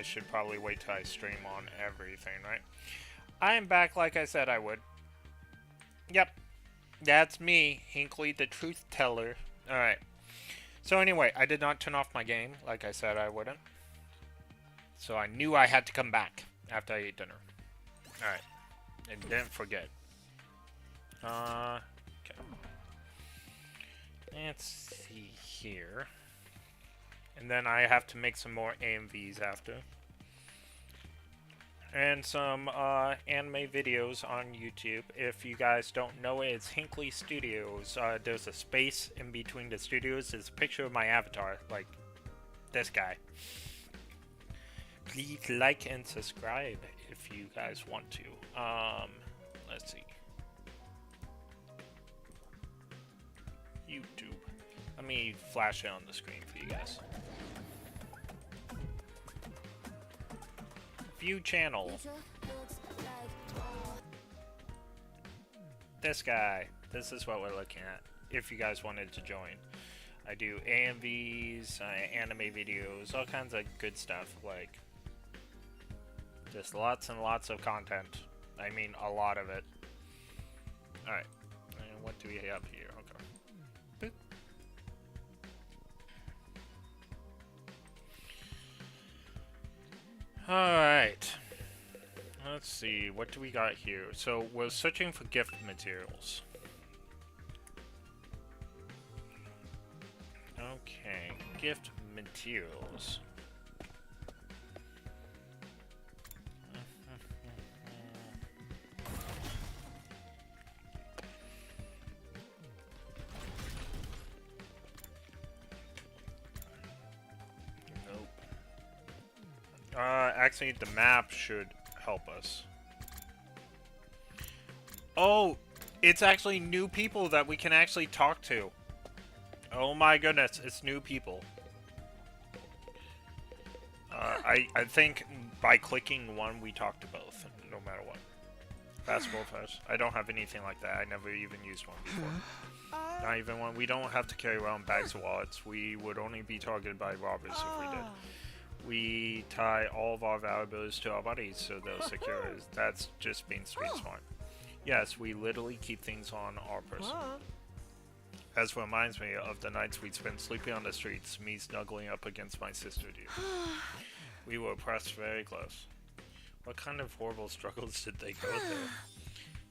I should probably wait till I stream on everything, right? I am back like I said I would. Yep, that's me, Hinkley the Truth Teller. Alright. So anyway, I did not turn off my game like I said I wouldn't. So I knew I had to come back after I ate dinner. Alright. And didn't forget. Okay. Let's see here. And then I have to make some more AMVs after. And some anime videos on YouTube. If you guys don't know it, it's Hinkley Studios. There's a space in between the studios. There's a picture of my avatar, like this guy. Please like and subscribe if you guys want to. Let's see. YouTube. Let me flash it on the screen for you guys. View channel. This guy. This is what we're looking at. If you guys wanted to join. I do AMVs, anime videos, all kinds of good stuff. Like, just lots and lots of content. I mean, a lot of it. Alright. And what do we have here? Okay. Boop. Alright. Let's see, what do we got here? So, we're searching for gift materials. Okay, gift materials. Actually, the map should help us. Oh, it's actually new people that we can actually talk to. Oh my goodness, it's new people. I think by clicking one, we talk to both, no matter what. Fast forward first. I don't have anything like that. I never even used one before. Not even one. We don't have to carry around bags of wallets. We would only be targeted by robbers if we did. We tie all of our valuables to our bodies so they'll secure us. That's just being street smart. Yes, we literally keep things on our person. As reminds me of the nights we'd spend sleeping on the streets, me snuggling up against my sister dear. We were pressed very close. What kind of horrible struggles did they go through?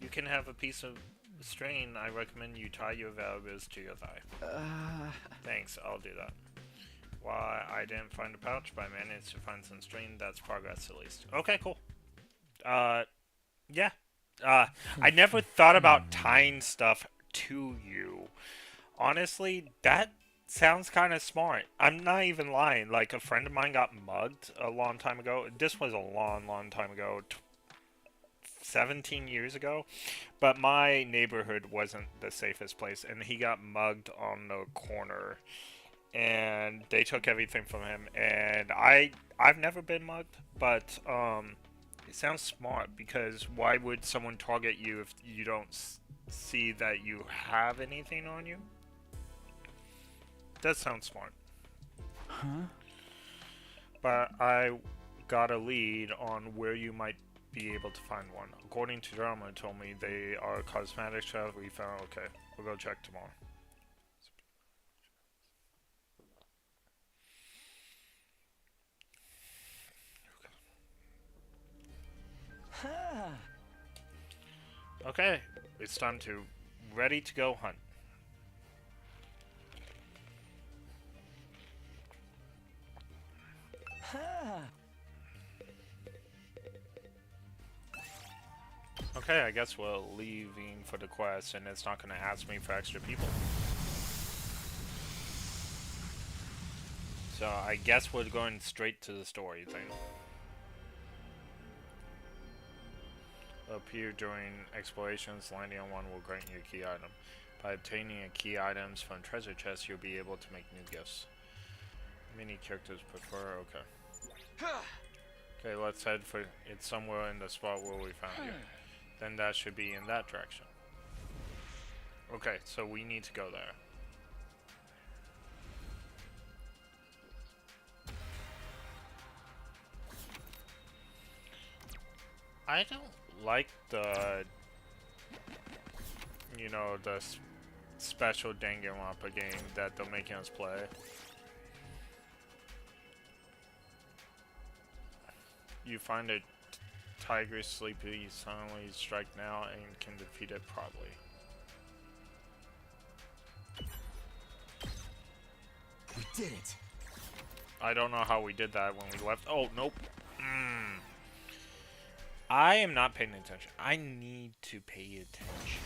You can have a piece of string. I recommend you tie your valuables to your thigh. Thanks, I'll do that. Why I didn't find a pouch, but I managed to find some string. That's progress at least. Okay, cool. Yeah. I never thought about tying stuff to you. Honestly, that sounds kind of smart. I'm not even lying. Like, a friend of mine got mugged a long time ago. This was a long, long time ago. 17 years ago. But my neighborhood wasn't the safest place, and he got mugged on the corner. And they took everything from him, and I've never been mugged, but it sounds smart, because why would someone target you if you don't see that you have anything on you? Does sound smart. Huh? But I got a lead on where you might be able to find one. According to Drama told me they are cosmetic shops we found. Okay, we'll go check tomorrow. Okay, it's time to ready to go hunt. Okay, I guess we're leaving for the quest, and it's not going to ask me for extra people. So I guess we're going straight to the story thing. Appear during explorations, landing on one will grant you a key item. By obtaining a key items from treasure chests, you'll be able to make new gifts. Many characters prefer. Okay. Okay, let's head for it somewhere in the spot where we found you. Then that should be in that direction. Okay, so we need to go there. I don't like the, you know, the special Danganronpa game that they're making us play. You find a tiger sleepy, suddenly strike now and can defeat it probably. We did it. I don't know how we did that when we left. Oh, nope. I am not paying attention. I need to pay attention.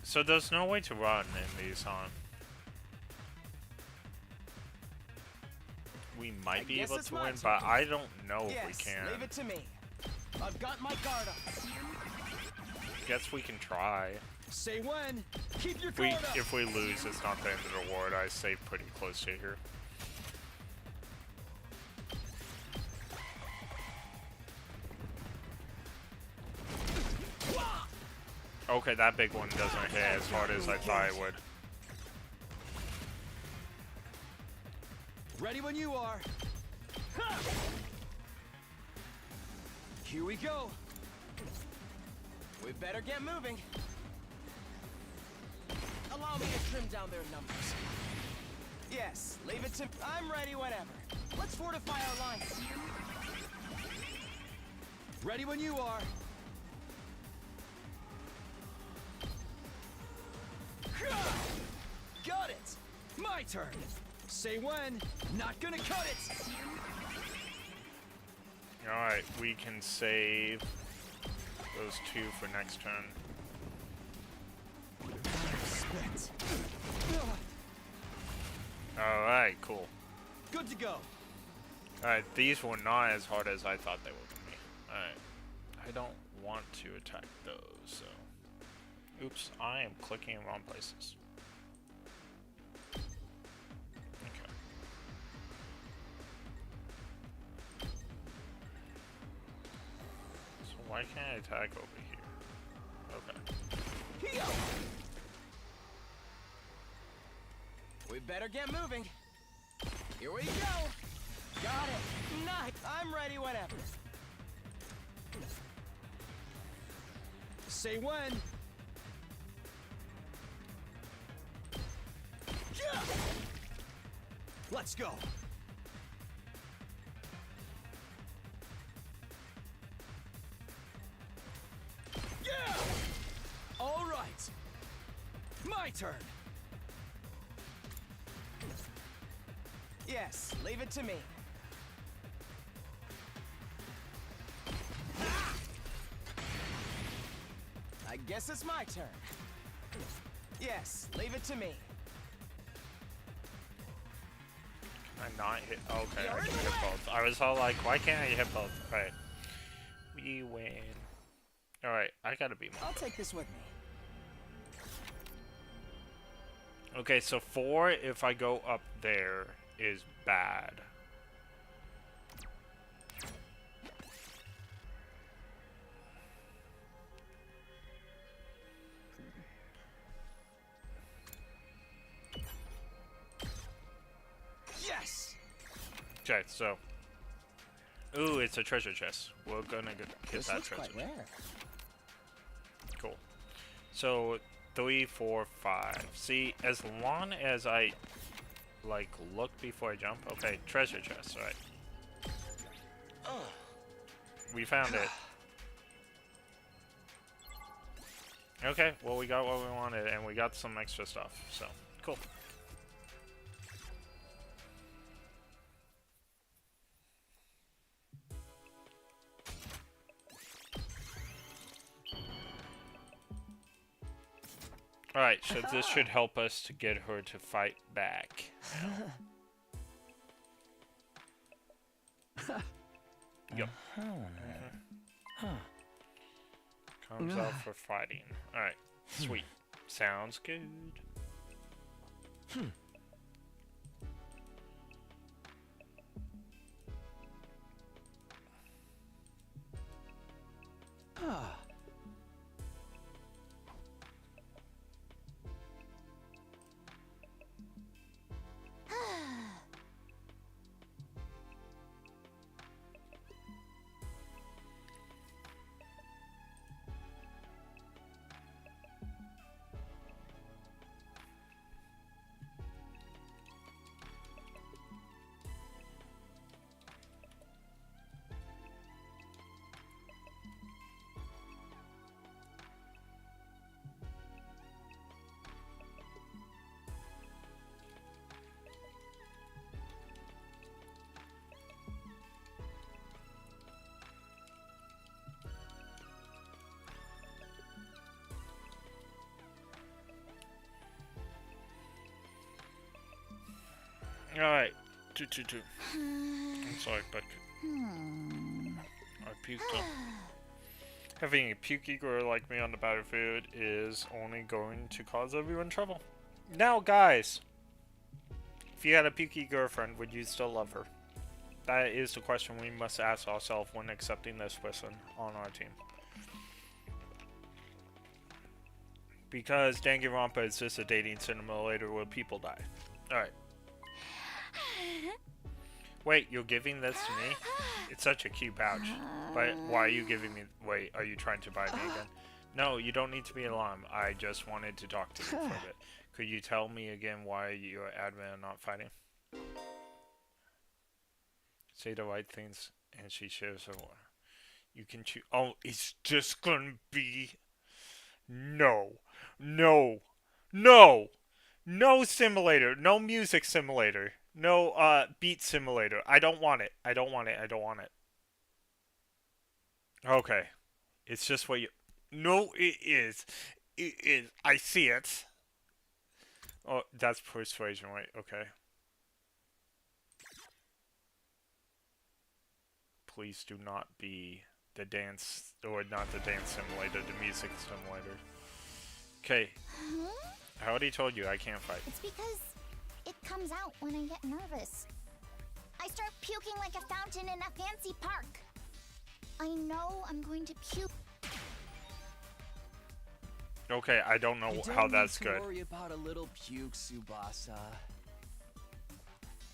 So there's no way to run in these, huh? We might be able to win, but I don't know if we can. Leave it to me. I've got my guard up. Guess we can try. Say when. Keep your guard up. If we lose, it's not the end of the reward. I stay pretty close to here. Okay, that big one doesn't hit as hard as I thought it would. Ready when you are. Here we go. We better get moving. Allow me to trim down their numbers. Yes, leave it to... I'm ready whenever. Let's fortify our lines. Ready when you are. Got it! My turn! Say when, not gonna cut it! Alright, we can save those two for next turn. Alright, cool. Good to go. Alright, these were not as hard as I thought they were gonna be. Alright. I don't want to attack those, so... Oops, I am clicking in wrong places. Okay. So why can't I attack over here? Okay. We better get moving. Here we go. Got it. Nice. I'm ready whenever. Say when. Let's go. Yeah! All right. My turn. Yes, leave it to me. I guess it's my turn. Yes, leave it to me. Can I not hit? Okay, I can hit both. I was all like, why can't I hit both? Alright. We win. Alright, I gotta be more. I'll take this with me. Okay, so 4 if I go up there is bad. Yes. Okay, so. Ooh, it's a treasure chest. We're gonna get This that looks treasure. quite rare. Cool. So 3, 4, 5. See, as long as I like look before I jump. Okay, treasure chest. All right. We found it. Okay, well we got what we wanted, and we got some extra stuff. So cool. Alright, so this should help us to get her to fight back. Yep. Comes out for fighting. Alright, sweet. Sounds good. Alright. 222. I'm sorry, but I puked up. Having a pukey girl like me on the battlefield is only going to cause everyone trouble. Now, guys, if you had a pukey girlfriend, would you still love her? That is the question we must ask ourselves when accepting this person on our team. Because Danganronpa is just a dating simulator where people die. Alright. Wait, you're giving this to me? It's such a cute pouch. But why are you giving me... Wait, are you trying to buy me again? No, you don't need to be alarmed. I just wanted to talk to you for a bit. Could you tell me again why you're admin and not fighting? Say the right things, and she shares her water. You can choose... Oh, it's just gonna be... No. No. No! No simulator. No music simulator. No, beat simulator. I don't want it. I don't want it. I don't want it. Okay. It's just what you... No, it is. It is. I see it. Oh, that's persuasion, right? Okay. Please do not be the dance... Or not the dance simulator, the music simulator. Okay. I already told you I can't fight. It's because it comes out when I get nervous. I start puking like a fountain in a fancy park. I know I'm going to puke. Okay, I don't know how that's good. Don't worry about a little puke, Tsubasa.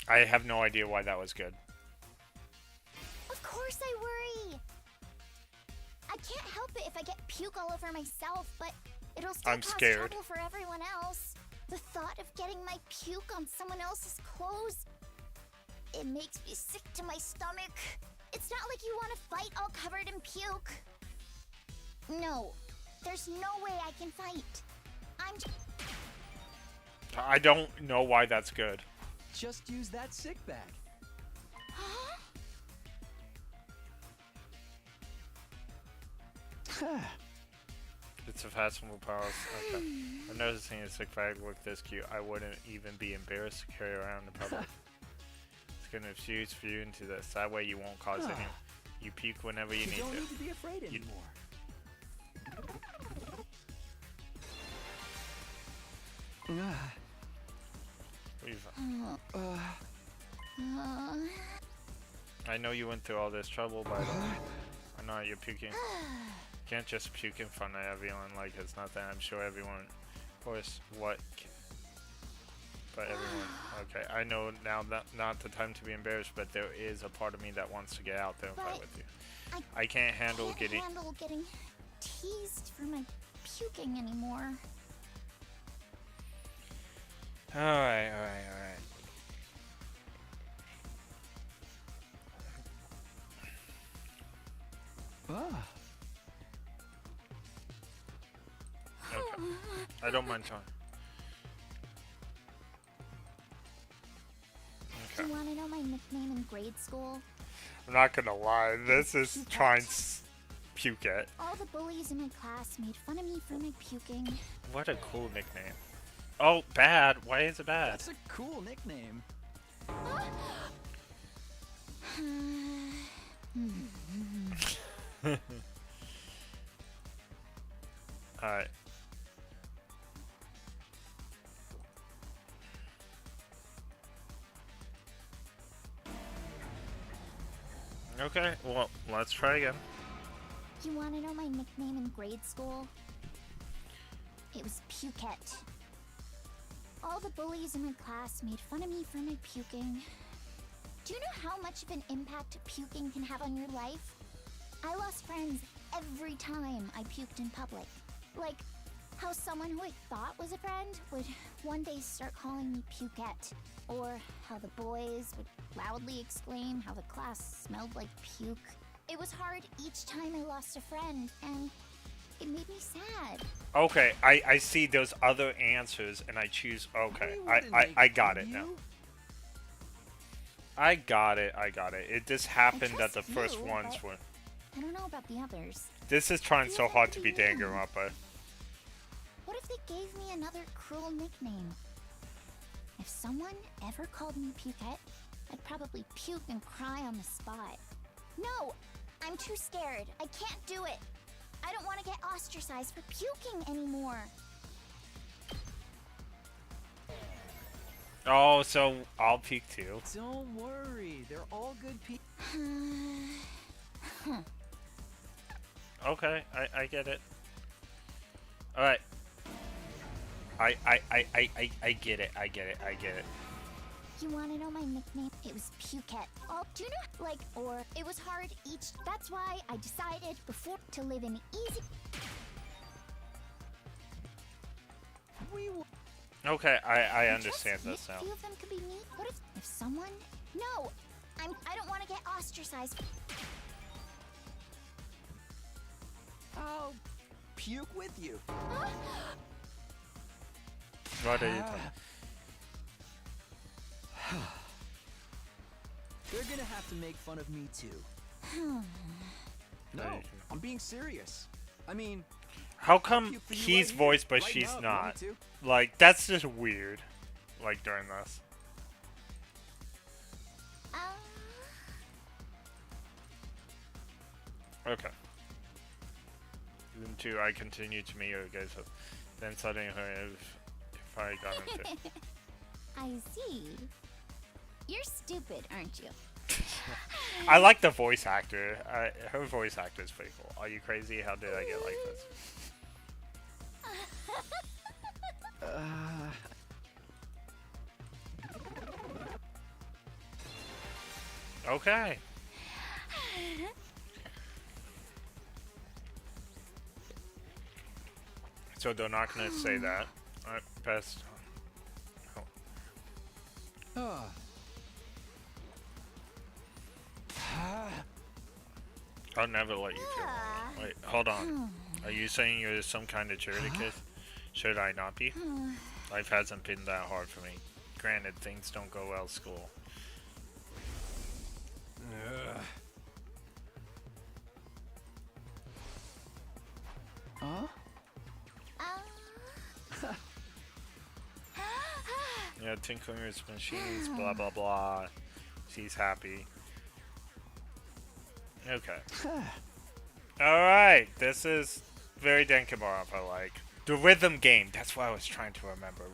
I have no idea why that was good. Of course I worry. I can't help it if I get puke all over myself, but it'll still cause trouble for everyone else. The thought of getting my puke on someone else's clothes, it makes me sick to my stomach. It's not like you want to fight all covered in puke. No, there's no way I can fight. I don't know why that's good. Just use that sick bag. Huh? It's a fashionable palace. Okay. I'm noticing a sick bag look this cute. I wouldn't even be embarrassed to carry around in public. It's gonna infuse you into this. That way you won't cause any. You puke whenever you need to. You don't need to be afraid anymore. I know you went through all this trouble, but I know you're puking. Can't just puke in front of everyone like it's nothing. I'm sure everyone, of course, but everyone. Okay, I know now that not the time to be embarrassed, but there is a part of me that wants to get out there and fight with you. I can't handle getting teased for my puking anymore. Alright. Okay. I don't mind trying. Okay. Do you want to know my nickname in grade school? I'm not gonna lie, this is trying to puke it. All the bullies in my class made fun of me for my puking. What a cool nickname. Oh, bad. Why is it bad? That's a cool nickname. Alright. Okay, well, let's try again. You want to know my nickname in grade school? It was Pukette. All the bullies in my class made fun of me for my puking. Do you know how much of an impact puking can have on your life? I lost friends every time I puked in public. Like, how someone who I thought was a friend would one day start calling me Pukette. Or how the boys would loudly exclaim how the class smelled like puke. It was hard each time I lost a friend, and it made me sad. Okay, I see those other answers, and I choose... Okay, I got it now. I got it. It just happened that the first ones were... I don't know about the others. This is trying so hard to be Danganronpa. What if they gave me another cruel nickname? If someone ever called me Pukette, I'd probably puke and cry on the spot. No! I'm too scared. I can't do it. I don't want to get ostracized for puking anymore. Oh, so I'll puke too. Don't worry, they're all good people. Okay, I get it. Alright. I get it, I get it, I get it. You want to know my nickname? It was Pukette. Oh, do you know, like, or it was hard each. That's why I decided before to live in easy. Okay, I understand this now. A few of them could be me. What if someone? No, I don't want to get ostracized. I'll puke with you. What are you talking? They're gonna have to make fun of me too. No, I'm being serious. I mean, How come puke for you he's right voiced here, but right she's now if you want not? me to. Like, that's just weird. Like, during this. Okay. Then two, I continue to meet you guys. Then suddenly her if I got into I see. You're stupid, aren't you? I like the voice actor. Her voice actor is pretty cool. Are you crazy? How did I get like this? Okay. So they're not gonna say that. Alright, best. Oh. I'll never let you feel that way. Wait, hold on. Are you saying you're some kind of charity kid? Should I not be? Life hasn't been that hard for me. Granted, things don't go well at school. Huh? Yeah, tinkering with machines, blah blah blah. She's happy. Okay. Alright, this is very Danganronpa like. The rhythm game, that's what I was trying to remember.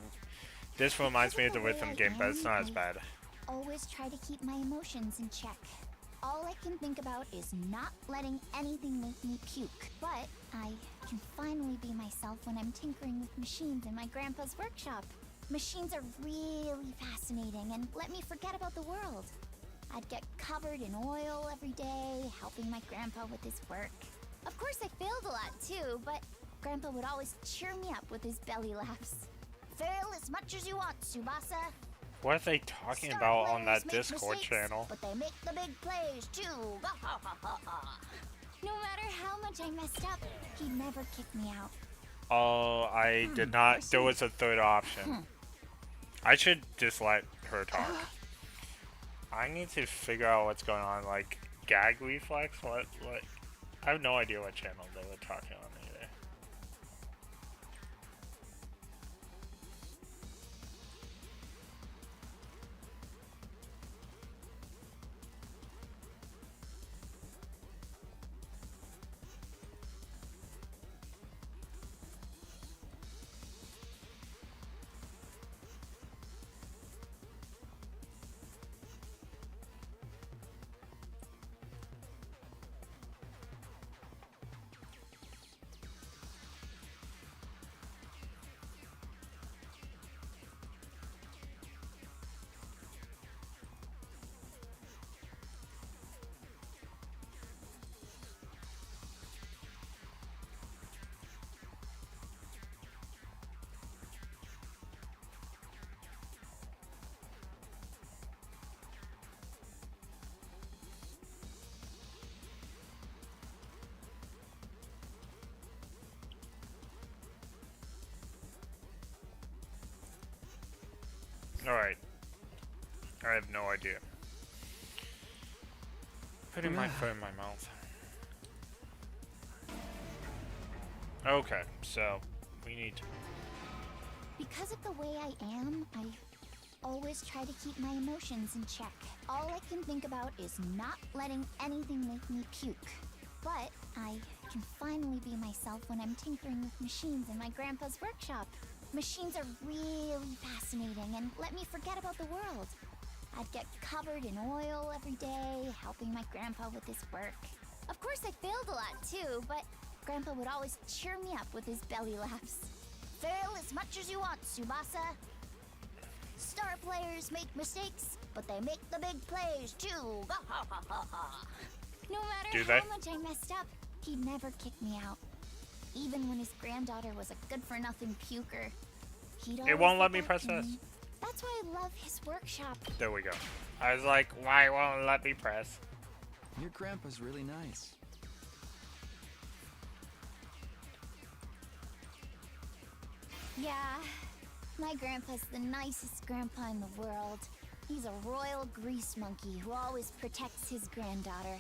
This reminds me of the rhythm game, but it's not as bad. Always try to keep my emotions in check. All I can think about is not letting anything make me puke. But I can finally be myself when I'm tinkering with machines in my grandpa's workshop. Machines are really fascinating and let me forget about the world. I'd get covered in oil every day, helping my grandpa with his work. Of course I failed a lot too, but Grandpa would always cheer me up with his belly laughs. Fail as much as you want, Tsubasa. What are they talking Star about on players that make Discord mistakes, channel? But they make the big plays too. No matter how much I messed up, he'd never kick me out. Oh, I did not. There was a third option. I should just let her talk. I need to figure out what's going on, like gag reflex. What? I have no idea what channel they were talking on either. Alright. I have no idea. Putting my foot in my mouth. Okay, so we need to. Because of the way I am, I always try to keep my emotions in check. All I can think about is not letting anything make me puke. But I can finally be myself when I'm tinkering with machines in my grandpa's workshop. Machines are really fascinating and let me forget about the world. I'd get covered in oil every day, helping my grandpa with his work. Of course, I failed a lot too, but Grandpa would always cheer me up with his belly laughs. Fail as much as you want, Tsubasa. Star players make mistakes, but they make the big plays too. No matter how much I messed up, he'd never kick me out. Even when his granddaughter was a good-for-nothing puker, he'd always It won't let look me press after this. me. That's why I love his workshop. There we go. I was like, why won't it let me press? Your grandpa's really nice. Yeah, my grandpa's the nicest grandpa in the world. He's a royal grease monkey who always protects his granddaughter.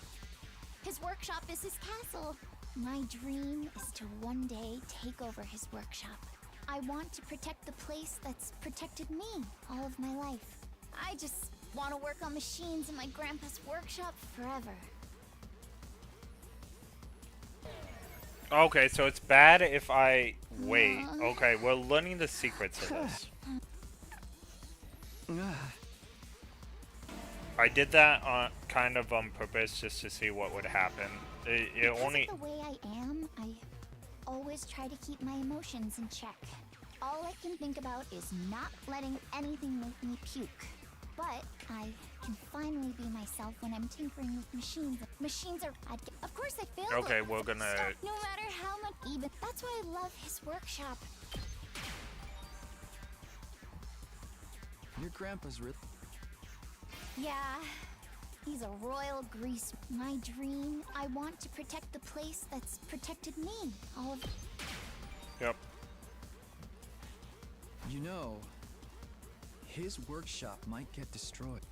His workshop is his castle. My dream is to one day take over his workshop. I want to protect the place that's protected me all of my life. I just want to work on machines in my grandpa's workshop forever. Okay, so it's bad if I wait. Okay, we're learning the secrets of this. I did that on kind of on purpose just to see what would happen. It Because only of the way I am, I always try to keep my emotions in check. All I can think about is not letting anything make me puke. But I can finally be myself when I'm tinkering with machines. Machines are... Of course I failed. Okay, we're gonna... No matter how much... Even... That's why I love his workshop. Your grandpa's really... Yeah, he's a royal grease. My dream, I want to protect the place that's protected me. All of... Yep. You know, his workshop might get destroyed.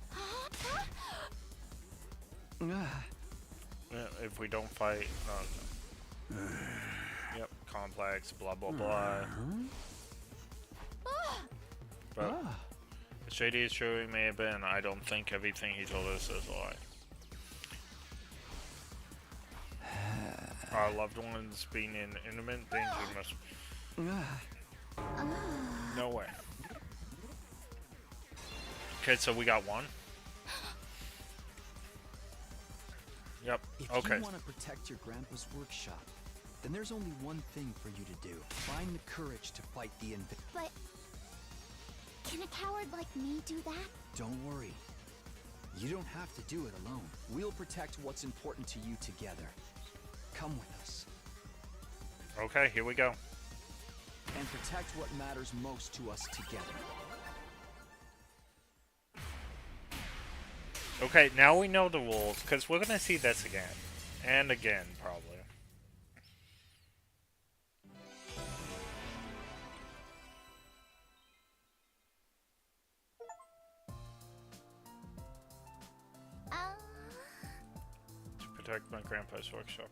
If we don't fight... Yep, complex, blah blah blah. But as shady as sure he may have been, I don't think everything he told us is a lie. Our loved ones being in imminent danger must... No way. Okay, so we got one. Yep, If okay. you want to protect your grandpa's workshop, then there's only one thing for you to do. Find the courage to fight the But... Can a coward like me do that? Don't worry. You don't have to do it alone. We'll protect what's important to you together. Come with us. Okay, here we go. And protect what matters most to us together. Okay, now we know the rules, because we're gonna see this again. And again, probably. To protect my grandpa's workshop.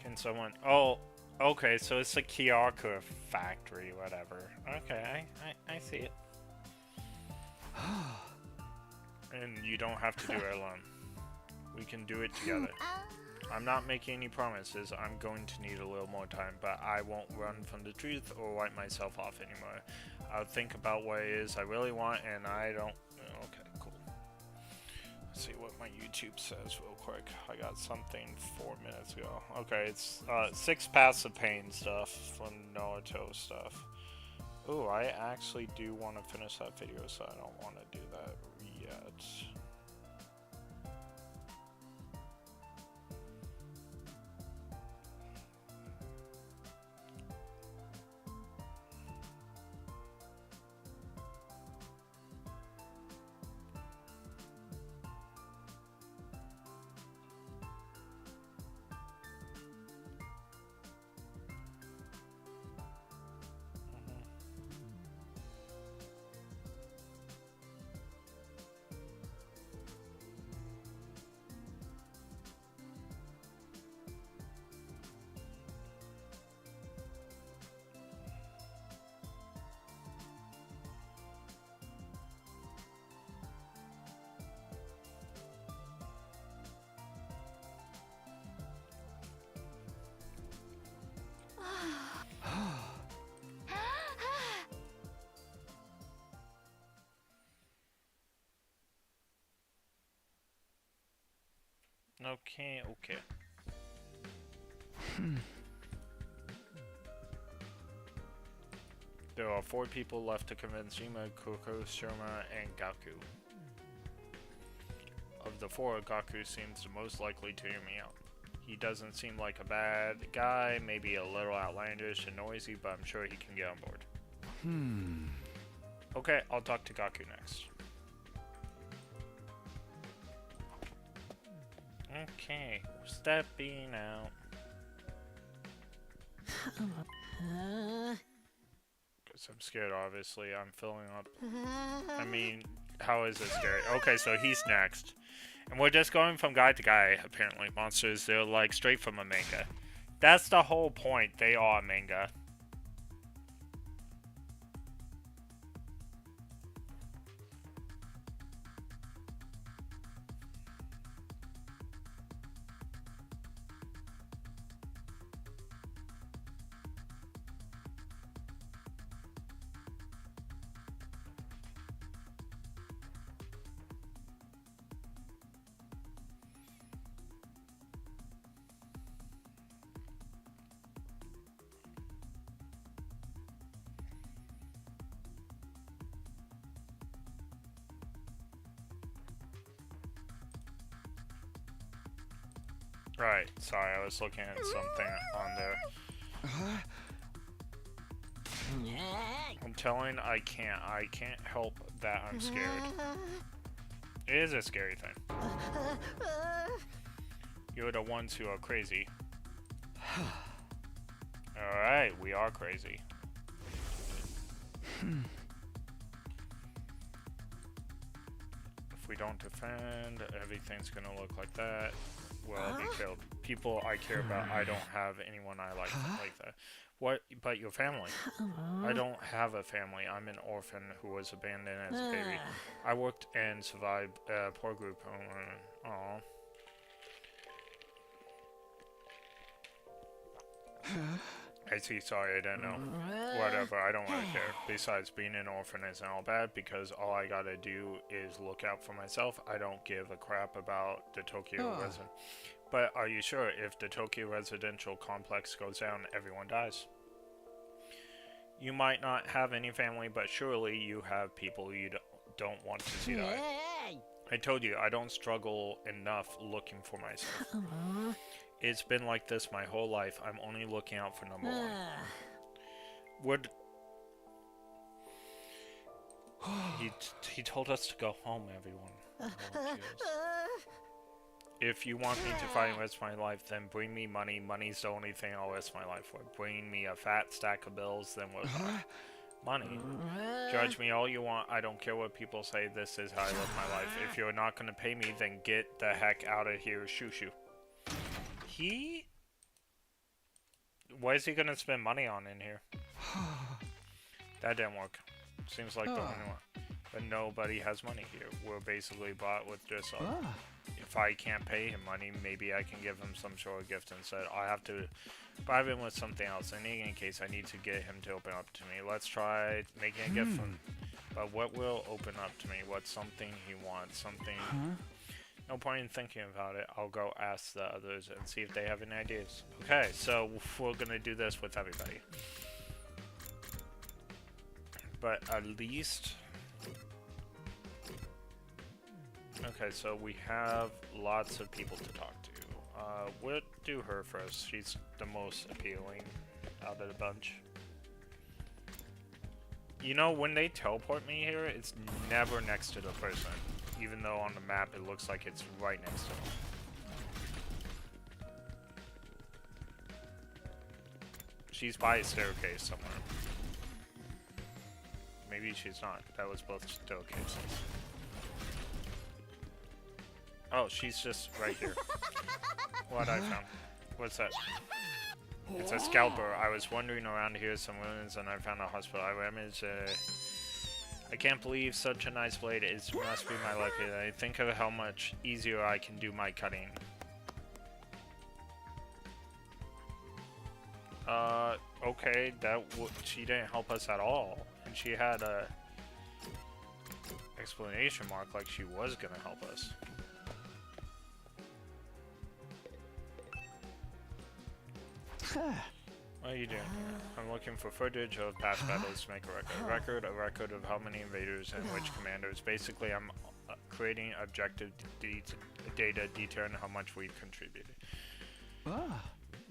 Can someone... Oh, okay, so it's a Kyaku factory, whatever. Okay, I see it. And you don't have to do it alone. We can do it together. I'm not making any promises. I'm going to need a little more time, but I won't run from the truth or write myself off anymore. I'll think about what it is I really want, and I don't... Okay, cool. Let's see what my YouTube says real quick. I got something 4 minutes ago. Okay, it's 6 Paths of Pain stuff from Naruto stuff. Ooh, I actually do want to finish that video, so I don't want to do that yet. Okay, okay. There are 4 people left to convince Yuma, Koko, Shoma, and Gaku. Of the 4, Gaku seems the most likely to hear me out. He doesn't seem like a bad guy, maybe a little outlandish and noisy, but I'm sure he can get on board. Okay, I'll talk to Gaku next. Okay, stepping out. Because I'm scared, obviously. I'm filling up. I mean, how is it scary? Okay, so he's next. And we're just going from guy to guy, apparently. Monsters, they're like straight from a manga. That's the whole point. They are a manga. Right, sorry, I was looking at something on there. I'm telling I can't help that I'm scared. It is a scary thing. You're the ones who are crazy. Alright, we are crazy. If we don't defend, everything's gonna look like that. We'll all be killed. People I care about, I don't have anyone I like that. What? But your family? I don't have a family. I'm an orphan who was abandoned as a baby. I worked and survived a poor group. Aww. I see, sorry, I didn't know. Whatever, I don't really care. Besides, being an orphan isn't all bad because all I gotta do is look out for myself. I don't give a crap about the Tokyo resident. But are you sure if the Tokyo residential complex goes down, everyone dies? You might not have any family, but surely you have people you don't want to see die. I told you, I don't struggle enough looking for myself. It's been like this my whole life. I'm only looking out for number one. He told us to go home, everyone. Oh, if you want me to fight the rest of my life, then bring me money. Money's the only thing I'll risk my life for. Bring me a fat stack of bills, then we'll talk. Money. Judge me all you want. I don't care what people say. This is how I live my life. If you're not going to pay me, then get the heck out of here. Shoo shoo. What is he gonna spend money on in here? That didn't work. Seems like the only one. But nobody has money here. We're basically bought with just if I can't pay him money, maybe I can give him some sort of gift instead. I have to bribe him with something else. In any case, I need to get him to open up to me. Let's try making a gift from. But what will open up to me? What's something he wants? Something. No point in thinking about it. I'll go ask the others and see if they have any ideas. Okay, so we're gonna do this with everybody. But at least... Okay, so we have lots of people to talk to. We'll do her first. She's the most appealing out of the bunch. You know, when they teleport me here, it's never next to the person. Even though on the map it looks like it's right next to them. She's by a staircase somewhere. Maybe she's not. That was both staircases. Oh, she's just right here. What I found. What's that? It's a scalper. I was wandering around here some ruins and I found a hospital. I rummaged I can't believe such a nice blade. It must be my luck. I think of how much easier I can do my cutting. Okay, she didn't help us at all. And she had a explanation mark like she was gonna help us. What are you doing here? I'm looking for footage of past battles to make a record of how many invaders and which commanders. Basically, I'm creating objective data detailing how much we've contributed.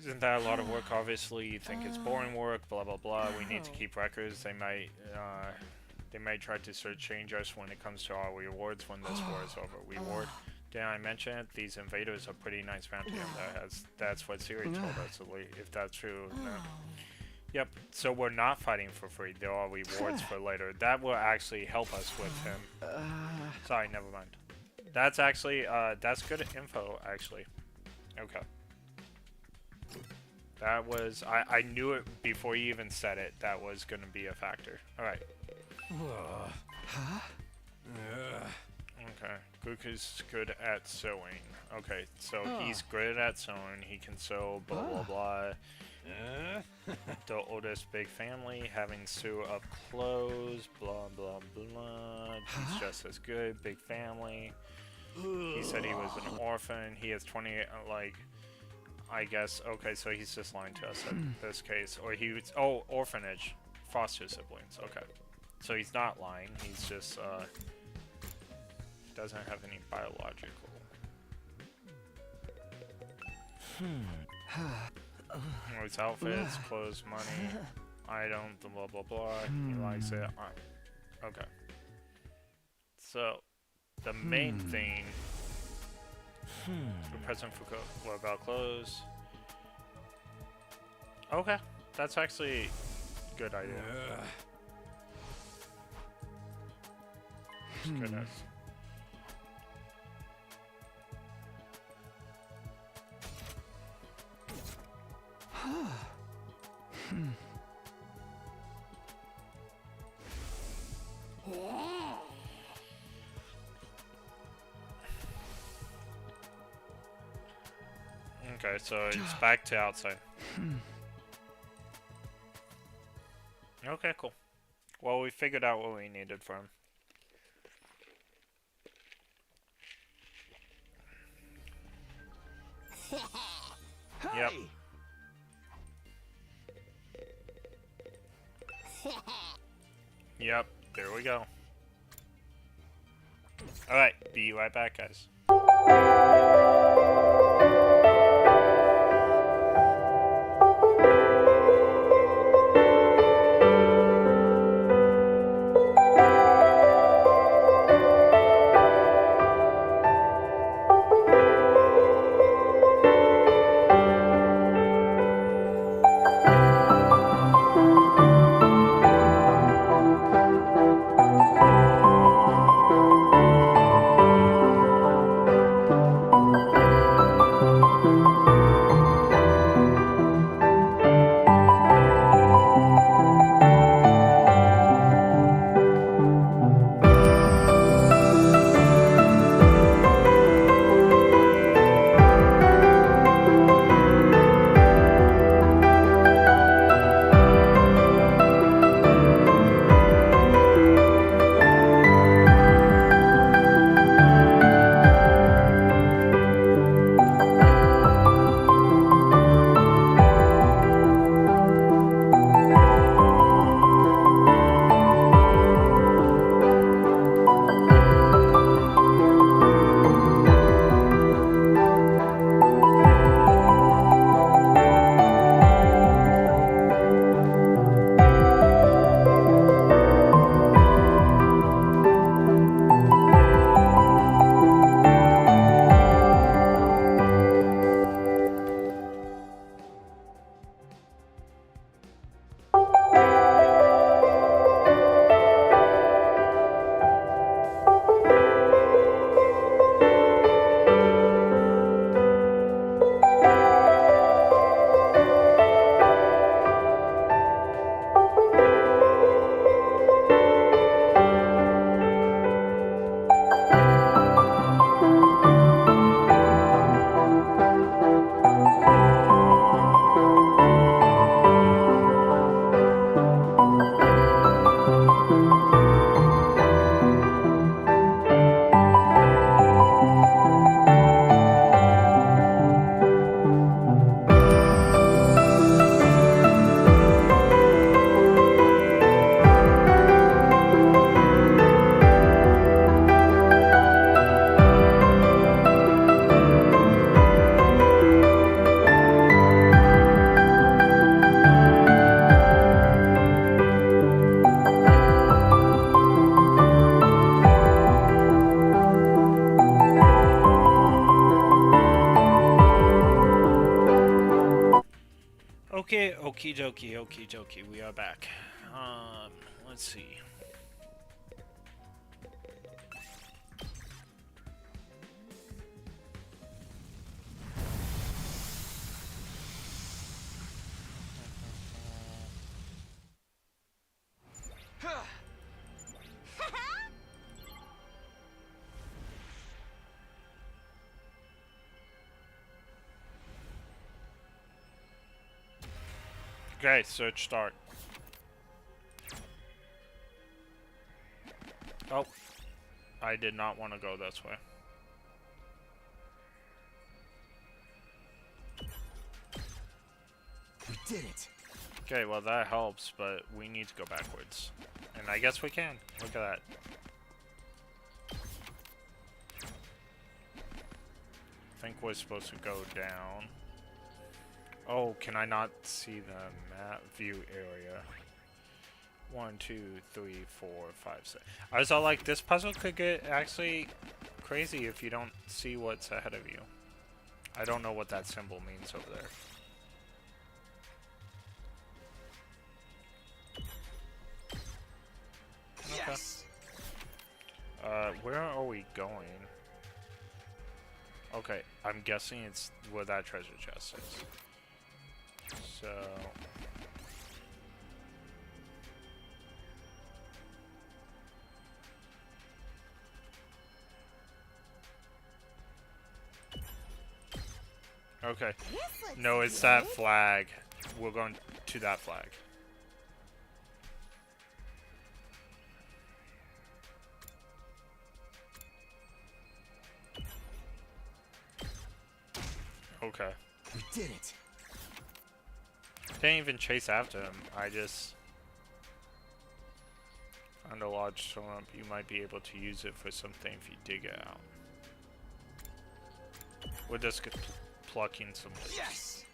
Isn't that a lot of work? Obviously, you think it's boring work, blah blah blah. We need to keep records. They might try to change us when it comes to our rewards when this war is over. Reward. Did I mention it? These invaders are pretty nice bounty, and that's what Siri told us. If that's true, no. Yep. So we're not fighting for free. There are rewards for later. That will actually help us with him. Sorry, never mind. That's actually that's good info actually. Okay. That was I knew it before you even said it. That was gonna be a factor. All right. Okay, Goku's good at sewing. Okay, so he's good at sewing. He can sew, blah blah blah. The oldest big family, having sew up clothes, blah blah blah. He's just as good, big family. He said he was an orphan. He has 28, like, I guess. Okay, so he's just lying to us in this case. Or he was, orphanage, foster siblings. Okay, so he's not lying. He's just doesn't have any biological. His outfits, clothes, money, items, blah blah blah. He likes it. Okay. So, the main thing. The present for what about clothes? Okay, that's actually a good idea. Goodness. Okay, so it's back to outside. Okay, cool. Well, we figured out what we needed from. Yep. Yep, there we go. Alright, be right back, guys. Okay, okie dokie, we are back. Let's see. Okay, search start. Oh, I did not want to go this way. We did it. Okay, well that helps, but we need to go backwards. And I guess we can. Look at that. I think we're supposed to go down. Oh, can I not see the map view area? 1, 2, 3, 4, 5, 6. I was all like, this puzzle could get actually crazy if you don't see what's ahead of you. I don't know what that symbol means over there. Yes. Where are we going? Okay, I'm guessing it's where that treasure chest is. So... Okay. No, it's that flag. We're going to that flag. Okay. We did it. Didn't even chase after him. I just found a large swamp. You might be able to use it for something if you dig it out. We're just plucking some leaves. Yes.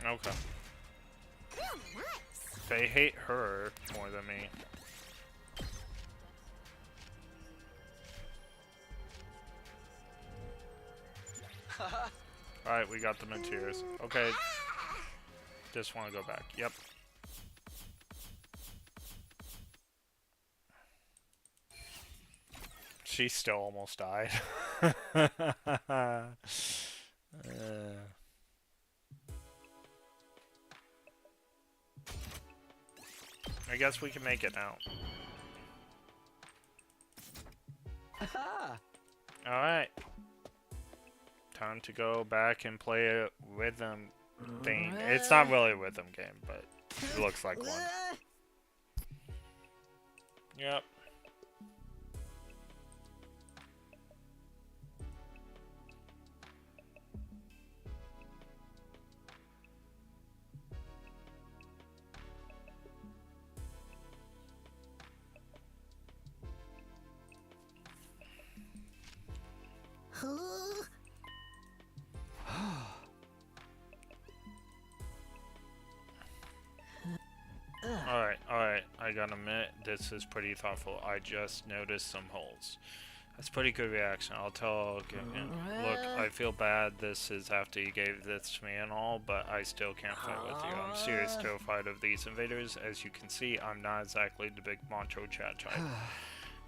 Okay. Oh, nice. They hate her more than me. Alright, we got the materials. Okay. Just want to go back. Yep. She still almost died. I guess we can make it now. Alright. Time to go back and play a rhythm thing. It's not really a rhythm game, but it looks like one. Yep. Alright, I gotta admit, this is pretty thoughtful. I just noticed some holes. That's pretty good reaction. I'll tell look, I feel bad this is after you gave this to me and all, but I still can't fight with you. I'm seriously terrified of these invaders. As you can see, I'm not exactly the big macho chat type.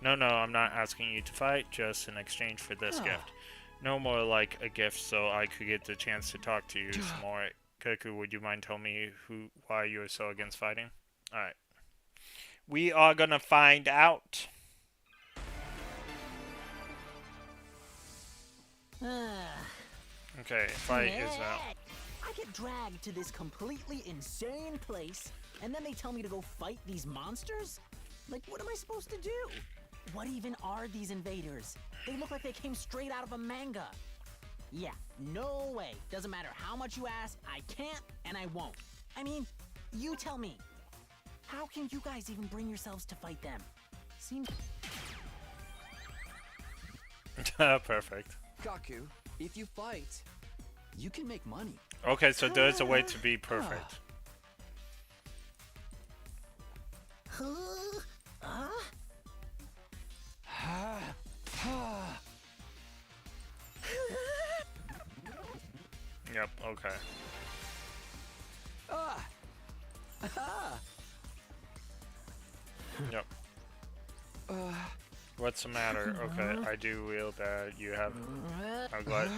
No, I'm not asking you to fight, just in exchange for this gift. No more like a gift so I could get the chance to talk to you some more. Kuku, would you mind telling me why you're so against fighting? Alright. We are gonna find out. Okay, fight is out. I get dragged to this completely insane place, and then they tell me to go fight these monsters? Like, what am I supposed to do? What even are these invaders? They look like they came straight out of a manga. Yeah, no way. Doesn't matter how much you ask, I can't and I won't. I mean, you tell me. How can you guys even bring yourselves to fight them? Seems... Perfect. Kaku, if you fight, you can make money. Okay, so there's a way to be perfect. Huh? Yep, okay. Ah! Ah! Yep. What's the matter? Okay, I do real that you have... I'm glad.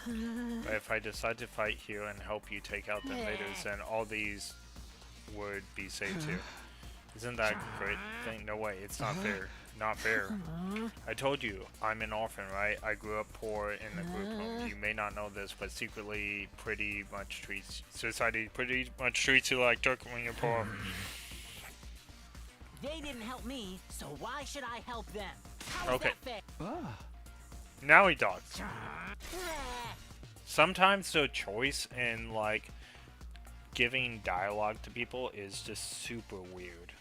But if I decide to fight here and help you take out the invaders, then all these would be saved too. Isn't that a great thing? No way, it's not fair. Not fair. I told you, I'm an orphan, right? I grew up poor in a group home. You may not know this, but secretly pretty much treats society pretty much treats you like dirt when you're poor. They didn't help me, so why should I help them? How is Okay. that fair? Ah! Now he talks. Sometimes the choice in like giving dialogue to people is just super weird.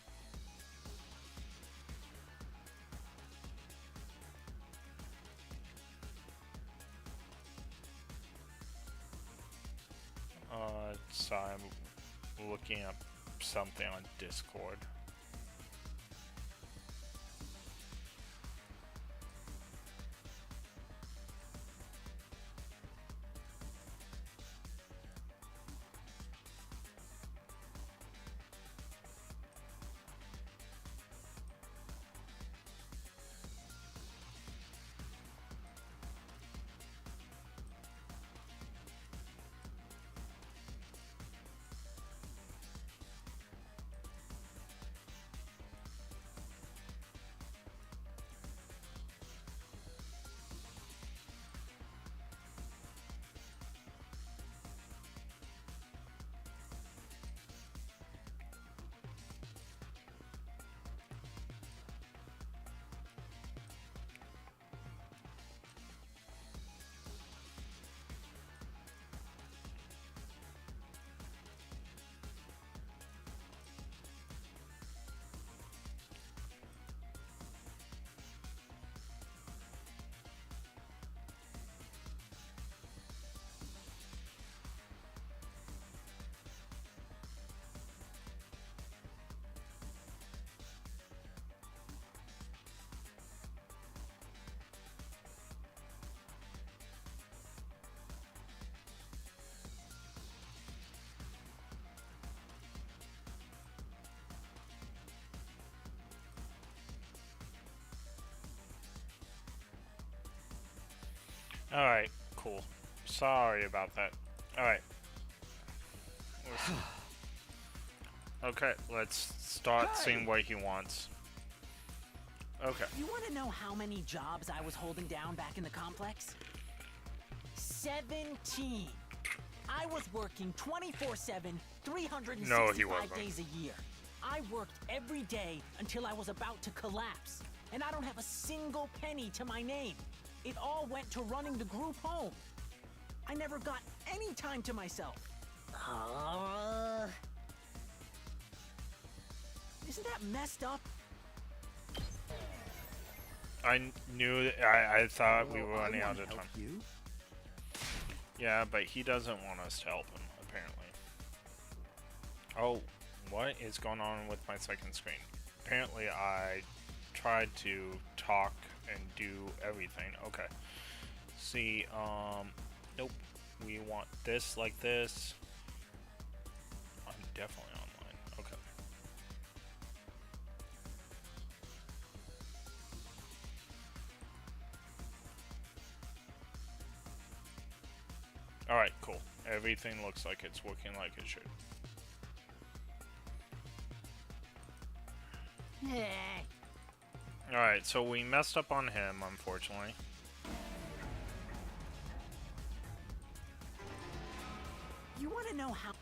Sorry, I'm looking up something on Discord. Alright, cool. Sorry about that. Alright. Okay, let's start seeing what he wants. Okay. You want to know how many jobs I was holding down back in the complex? 17. I was working 24/7, 365 No, he wasn't. days a year. I worked every day until I was about to collapse, and I don't have a single penny to my name. It all went to running the group home. I never got any time to myself. Isn't that messed up? I knew, I thought we were Well, I running out wanna of help time. you. Yeah, but he doesn't want us to help him, apparently. Oh, what is going on with my second screen? Apparently I tried to talk and do everything. Okay. See, nope. We want this like this. I'm definitely online. Okay. Alright, cool. Everything looks like it's working like it should. Alright, so we messed up on him, unfortunately. You want to know how?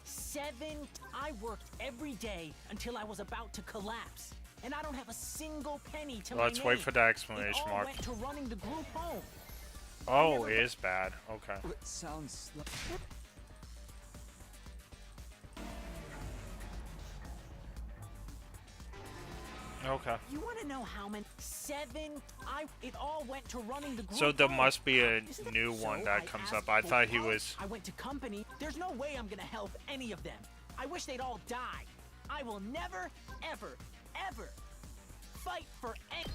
I worked every day until I was about to collapse, and I don't have a single penny to my Let's name. wait for the exclamation It all mark. went to running the group home. Oh, it is bad. Okay. It sounds like... Okay. You want to know how many? It all went to running the group So there home. must be a Isn't that- new one So that comes asked up. I for thought he help. was... I went to company. There's no way I'm gonna help any of them. I wish they'd all die. I will never, ever, ever fight for any.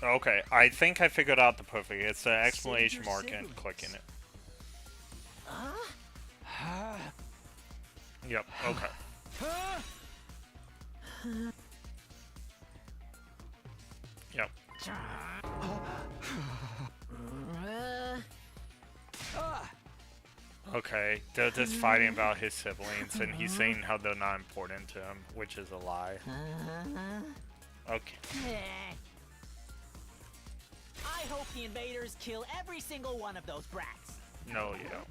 Okay, I think I figured out the perfect. It's the exclamation your mark and siblings. clicking it. Yep. Okay. Yep. Okay, they're just fighting about his siblings, and he's saying how they're not important to him, which is a lie. Okay. I hope the invaders kill every single one of those brats. No, you don't.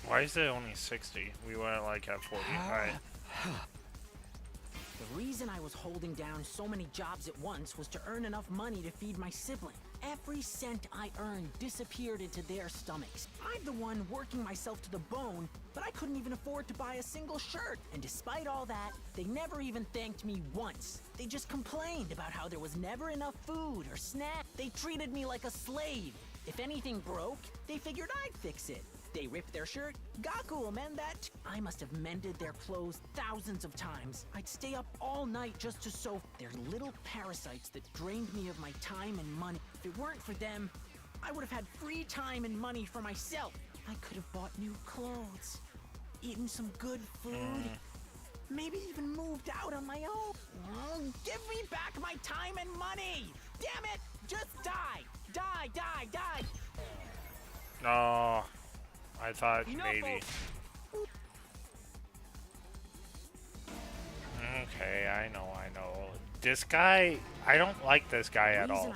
Why is it only 60? We went like at 40. Alright. The reason I was holding down so many jobs at once was to earn enough money to feed my sibling. Every cent I earned disappeared into their stomachs. I'm the one working myself to the bone, but I couldn't even afford to buy a single shirt. And despite all that, they never even thanked me once. They just complained about how there was never enough food or snack. They treated me like a slave. If anything broke, they figured I'd fix it. They ripped their shirt, Gaku will mend that. I must have mended their clothes thousands of times. I'd stay up all night just to sew. They're little parasites that drained me of my time and money. If it weren't for them, I would have had free time and money for myself. I could have bought new clothes, eaten some good food, maybe even moved out on my own. Give me back my time and money! Damn it! Just die! Die, die, die! Oh, I thought maybe. Okay, I know. This guy, I don't like this guy at all.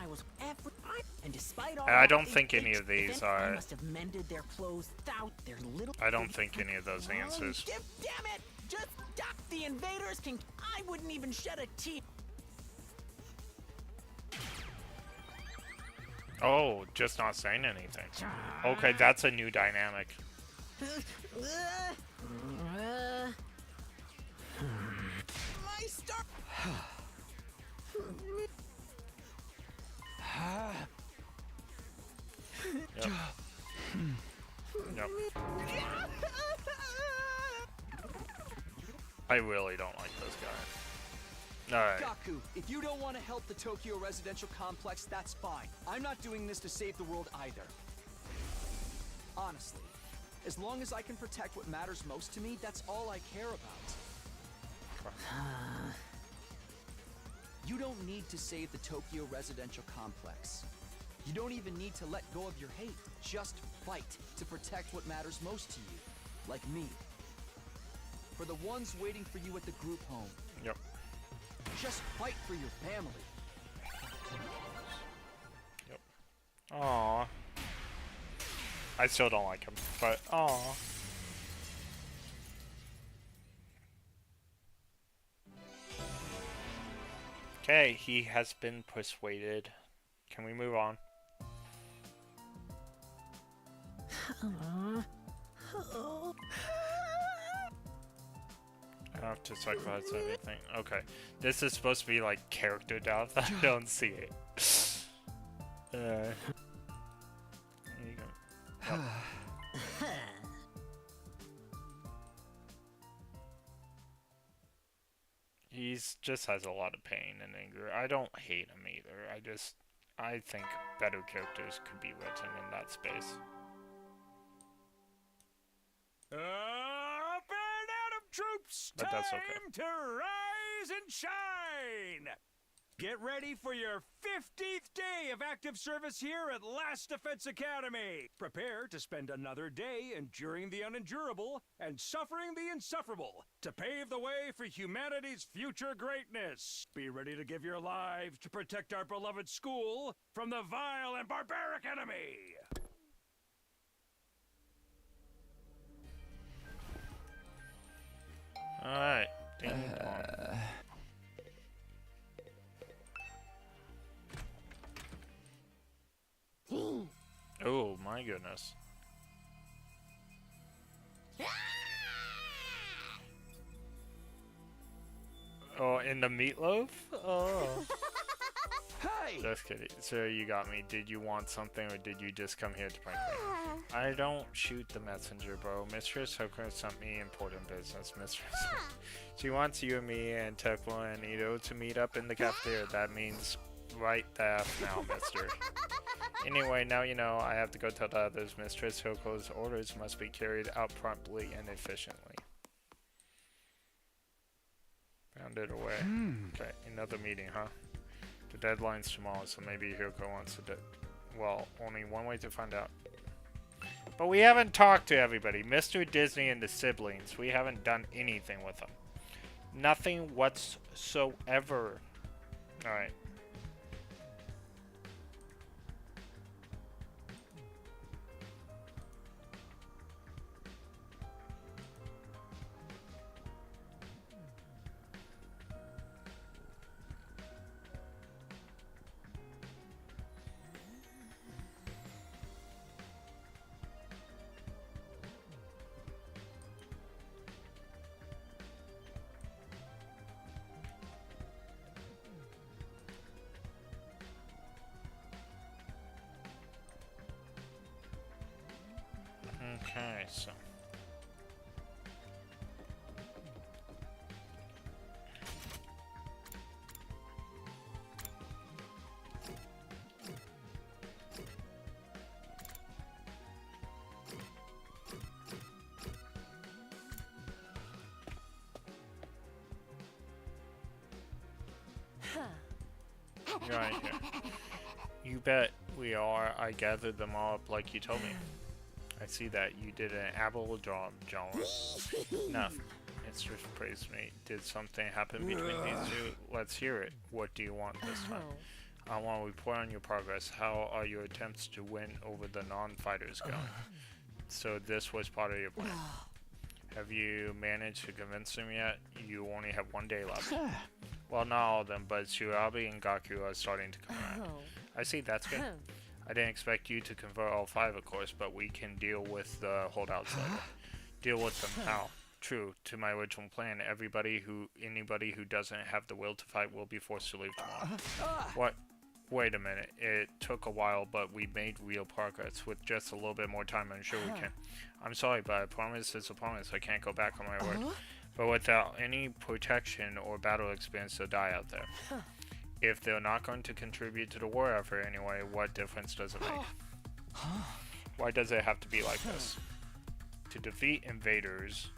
I don't think any of these are. I don't think any of those answers. Damn it! Just stop! The invaders can. I wouldn't even shed a tear. Oh, just not saying anything. Okay, that's a new dynamic. My star. Yep. Yep. I really don't like this guy. Alright. Gaku, if you don't want to help the Tokyo residential complex, that's fine. I'm not doing this to save the world either. Honestly, as long as I can protect what matters most to me, that's all I care about. You don't need to save the Tokyo residential complex. You don't even need to let go of your hate. Just fight to protect what matters most to you. Like me. For the ones waiting for you at the group home. Yep. Just fight for your family. Yep. Aww. I still don't like him, but aww. Okay, he has been persuaded. Can we move on? I don't have to sacrifice anything. Okay. This is supposed to be like character depth. I don't see it. There you go. Yep. He's just has a lot of pain and anger. I don't hate him either. I think better characters could be written in that space. Up and out of troops! But that's okay. Time to rise and shine! Get ready for your 50th day of active service here at Last Defense Academy. Prepare to spend another day enduring the unendurable and suffering the insufferable to pave the way for humanity's future greatness. Be ready to give your lives to protect our beloved school from the vile and barbaric enemy. Alright. Ding dong. Oh my goodness. Oh, in the meatloaf? Oh. Hey! Just kidding. So you got me. Did you want something or did you just come here to prank me? I don't shoot the messenger, bro. Mistress Hooker sent me important business, Mistress. She wants you and me and Tekla and Ito to meet up in the cafeteria. That means right the F now, mister. Anyway, now you know. I have to go tell the others. Mistress Hyoko's orders must be carried out promptly and efficiently. Found it away. Okay, another meeting, huh? The deadline's tomorrow, so maybe Hyoko wants to do... Well, only one way to find out. But we haven't talked to everybody. Mr. Disney and the siblings. We haven't done anything with them. Nothing whatsoever. Alright. Okay, so... Right here. You bet we are. I gathered them all up like you told me. I see that. You did an admirable job, John. Enough. It's just praised me. Did something happen between these two? Let's hear it. What do you want this time? I want to report on your progress. How are your attempts to win over the non-fighters going? So this was part of your plan. Have you managed to convince them yet? You only have 1 day left. Well, not all of them, but Shirabi and Gaku are starting to come around. I see, that's good. I didn't expect you to convert all 5, of course, but we can deal with the holdouts later. Deal with them how? True, to my original plan, anybody who doesn't have the will to fight will be forced to leave tomorrow. What? Wait a minute. It took a while, but we made real progress. With just a little bit more time, I'm sure we can. I'm sorry, but a promise is a promise. I can't go back on my word. But without any protection or battle experience, they'll die out there. If they're not going to contribute to the war effort anyway, what difference does it make? Why does it have to be like this? To defeat invaders...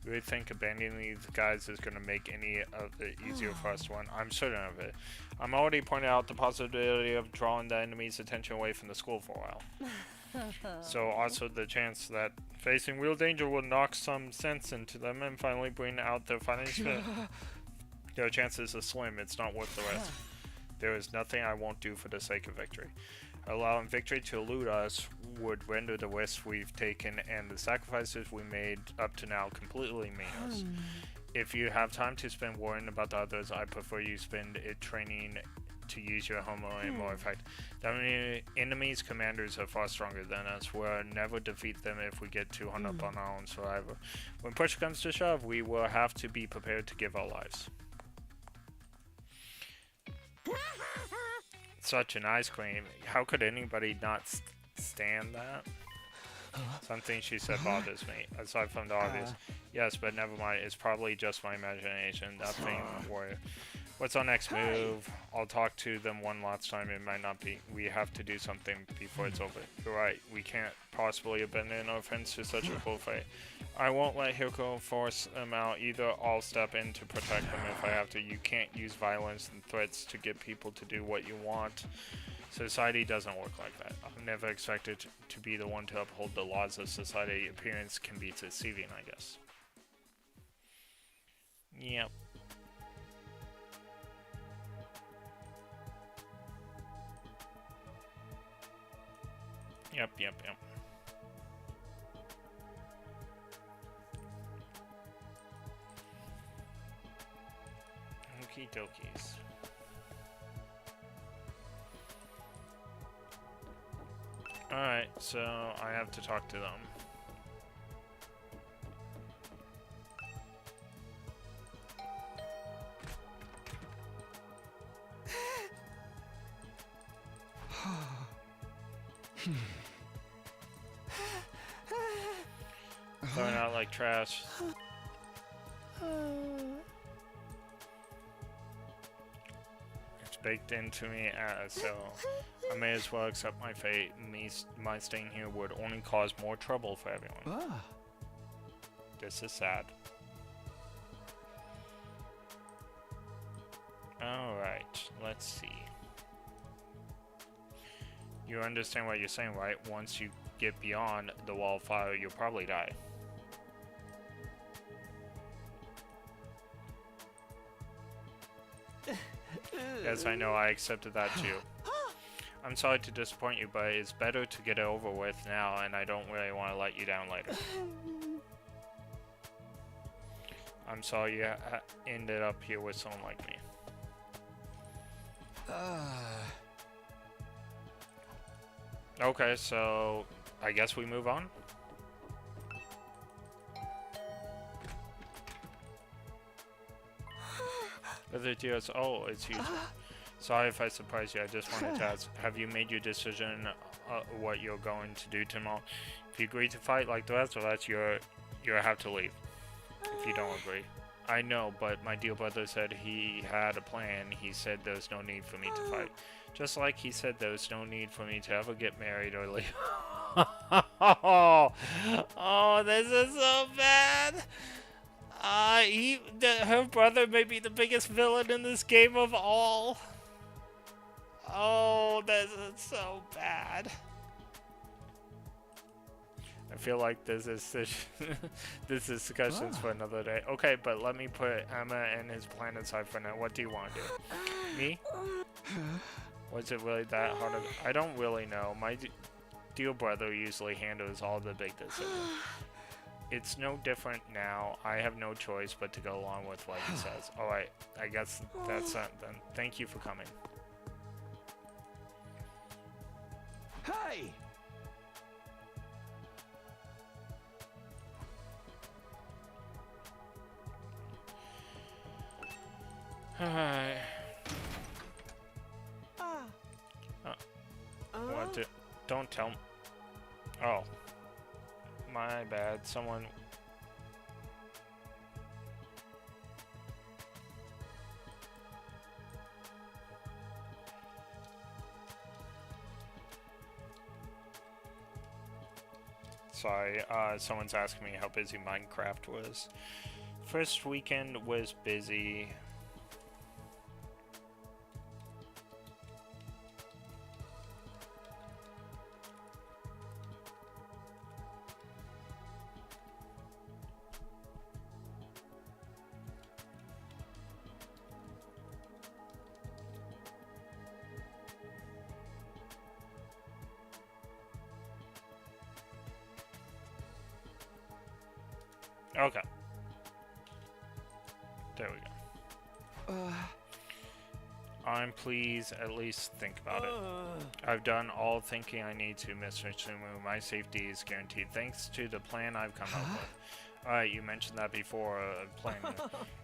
You would think abandoning these guys is going to make any of it easier for us to win. I'm certain of it. I'm already pointing out the possibility of drawing the enemy's attention away from the school for a while. So also the chance that facing real danger will knock some sense into them and finally bring out their fighting spirit. Their chances are slim. It's not worth the risk. There is nothing I won't do for the sake of victory. Allowing victory to elude us would render the risks we've taken and the sacrifices we made up to now completely meaningless. If you have time to spend worrying about the others, I prefer you spend it training to use your homeland more effectively. The enemy's commanders are far stronger than us. We'll never defeat them if we get too hung up on our own survival. When push comes to shove, we will have to be prepared to give our lives. Such an ice cream. How could anybody not stand that? Something she said bothers me, aside from the obvious. Yes, but never mind. It's probably just my imagination. Nothing worry. What's our next move? I'll talk to them one last time. It might not be. We have to do something before it's over. You're right. We can't possibly abandon our friends to such a full fight. I won't let Hyoko force them out either. I'll step in to protect them if I have to. You can't use violence and threats to get people to do what you want. Society doesn't work like that. I've never expected to be the one to uphold the laws of society. Appearance can be deceiving, I guess. Yep. Yep. Okie dokies. Alright, so I have to talk to them. Throwing out like trash. It's baked into me, so I may as well accept my fate. My staying here would only cause more trouble for everyone. This is sad. Alright, let's see. You understand what you're saying, right? Once you get beyond the wall of fire, you'll probably die. Yes, I know, I accepted that too. I'm sorry to disappoint you, but it's better to get it over with now, and I don't really want to let you down later. I'm sorry you ended up here with someone like me. Okay, so I guess we move on. Oh, it's you. Sorry if I surprised you. I just wanted to ask, have you made your decision what you're going to do tomorrow? If you agree to fight like the rest of us, you have to leave. If you don't agree. I know, but my dear brother said he had a plan. He said there's no need for me to fight. Just like he said there's no need for me to ever get married or leave. Oh, this is so bad. Her brother may be the biggest villain in this game of all. Oh, this is so bad. I feel like this discussion's for another day. Okay, but let me put Emma and his plan aside for now. What do you want to do? Me? Was it really that hard? I don't really know. My dear brother usually handles all the big decisions. It's no different now. I have no choice but to go along with what he says. Alright, I guess that's it then. Thank you for coming. Hey! Alright. What did... Don't tell me. Oh. My bad. Someone... Sorry, someone's asking me how busy Minecraft was. First weekend was busy. Okay. There we go. I'm pleased, at least think about it. I've done all thinking I need to, Mr. Tsumu. My safety is guaranteed thanks to the plan I've come up with. Alright, you mentioned that before, planning.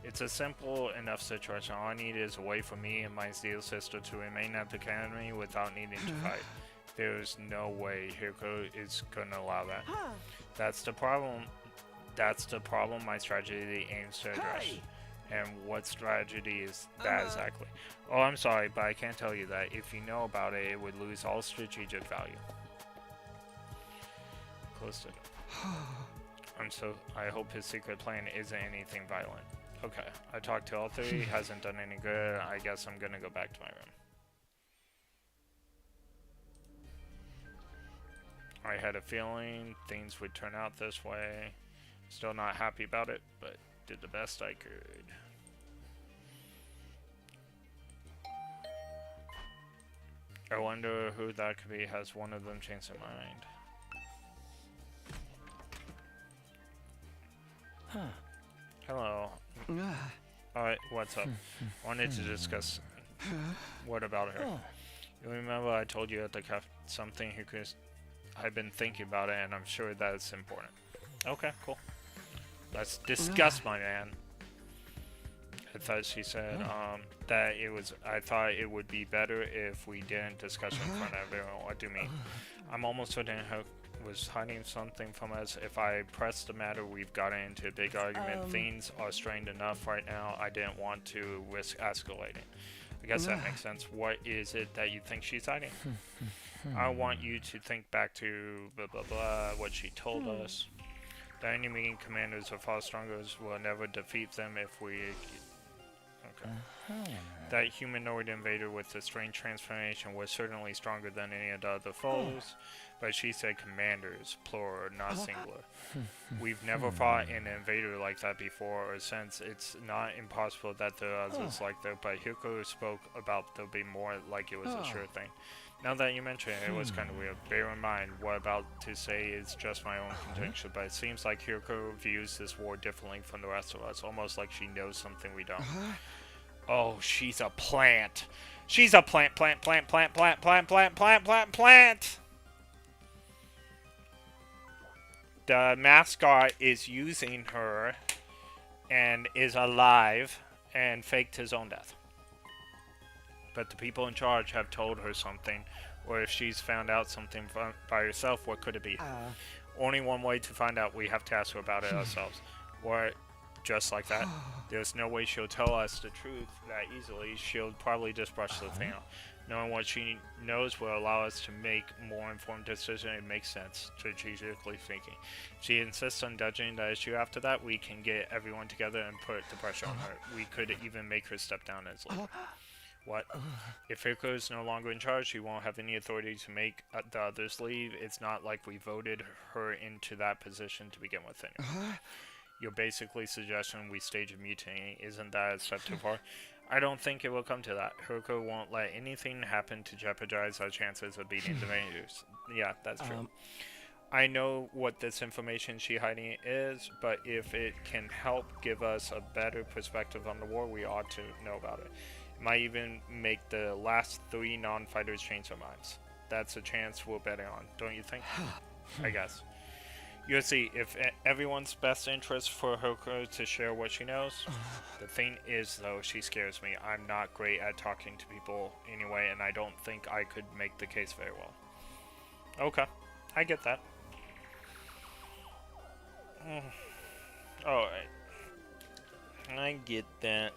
It's a simple enough situation. All I need is a way for me and my dear sister to remain at the academy without needing to fight. There's no way Hirko is gonna allow that. That's the problem. That's the problem my strategy aims to address. Hey! And what strategy is that exactly? Oh, I'm sorry, but I can't tell you that. If you know about it, it would lose all strategic value. Close to it. I hope his secret plan isn't anything violent. Okay, I talked to all three, hasn't done any good. I guess I'm gonna go back to my room. I had a feeling things would turn out this way. Still not happy about it, but did the best I could. I wonder who that could be. Has one of them changed their mind? Hello. Alright, what's up? Wanted to discuss. What about her? You remember I told you at the cafe something I've been thinking about it, and I'm sure that it's important. Okay, cool. Let's discuss, my man. I thought she said that I thought it would be better if we didn't discuss in front of everyone. What do you mean? I'm almost certain her was hiding something from us. If I press the matter, we've gotten into a big argument. Things are strained enough right now. I didn't want to risk escalating. I guess that makes sense. What is it that you think she's hiding? I want you to think back to blah blah blah, what she told us. The enemy commanders of far stronger will never defeat them if we... Okay. That humanoid invader with the strange transformation was certainly stronger than any of the other foes, but she said commanders, plural, not singular. We've never fought an invader like that before or since. It's not impossible that there are others like that, but Hirko spoke about there'll be more, like it was a sure thing. Now that you mention it, it was kind of weird. Bear in mind, what I'm about to say is just my own conjecture, but it seems like Hirko views this war differently from the rest of us, almost like she knows something we don't. Oh, she's a plant. She's a plant. The mascot is using her and is alive and faked his own death. But the people in charge have told her something, or if she's found out something by herself, what could it be? Only one way to find out. We have to ask her about it ourselves. Or just like that, there's no way she'll tell us the truth that easily. She'll probably just brush the thing off. Knowing what she knows will allow us to make more informed decisions. It makes sense, strategically speaking. If she insists on dodging the issue after that, we can get everyone together and put the pressure on her. We could even make her step down as leader. What? If Hirko is no longer in charge, she won't have any authority to make the others leave. It's not like we voted her into that position to begin with anyway. You're basically suggesting we stage a mutiny. Isn't that a step too far? I don't think it will come to that. Hirko won't let anything happen to jeopardize our chances of beating the Rangers. Yeah, that's true. I know what this information she's hiding is, but if it can help give us a better perspective on the war, we ought to know about it. It might even make the last 3 non-fighters change their minds. That's a chance we're betting on, don't you think? I guess. You'll see, if everyone's best interest for Hirko to share what she knows. The thing is, though, she scares me. I'm not great at talking to people anyway, and I don't think I could make the case very well. Okay, I get that. Alright. I get that.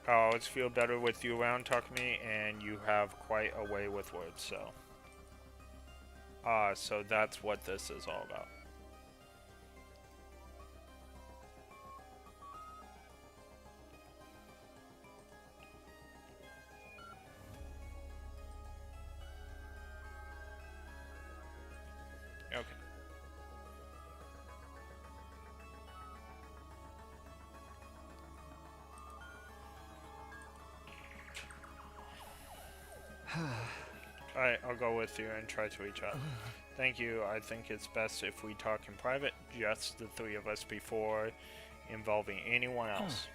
I always feel better with you around, Takumi, and you have quite a way with words, so... so that's what this is all about. Okay. Alright, I'll go with you and try to reach out. Thank you. I think it's best if we talk in private, just the 3 of us, before involving anyone else.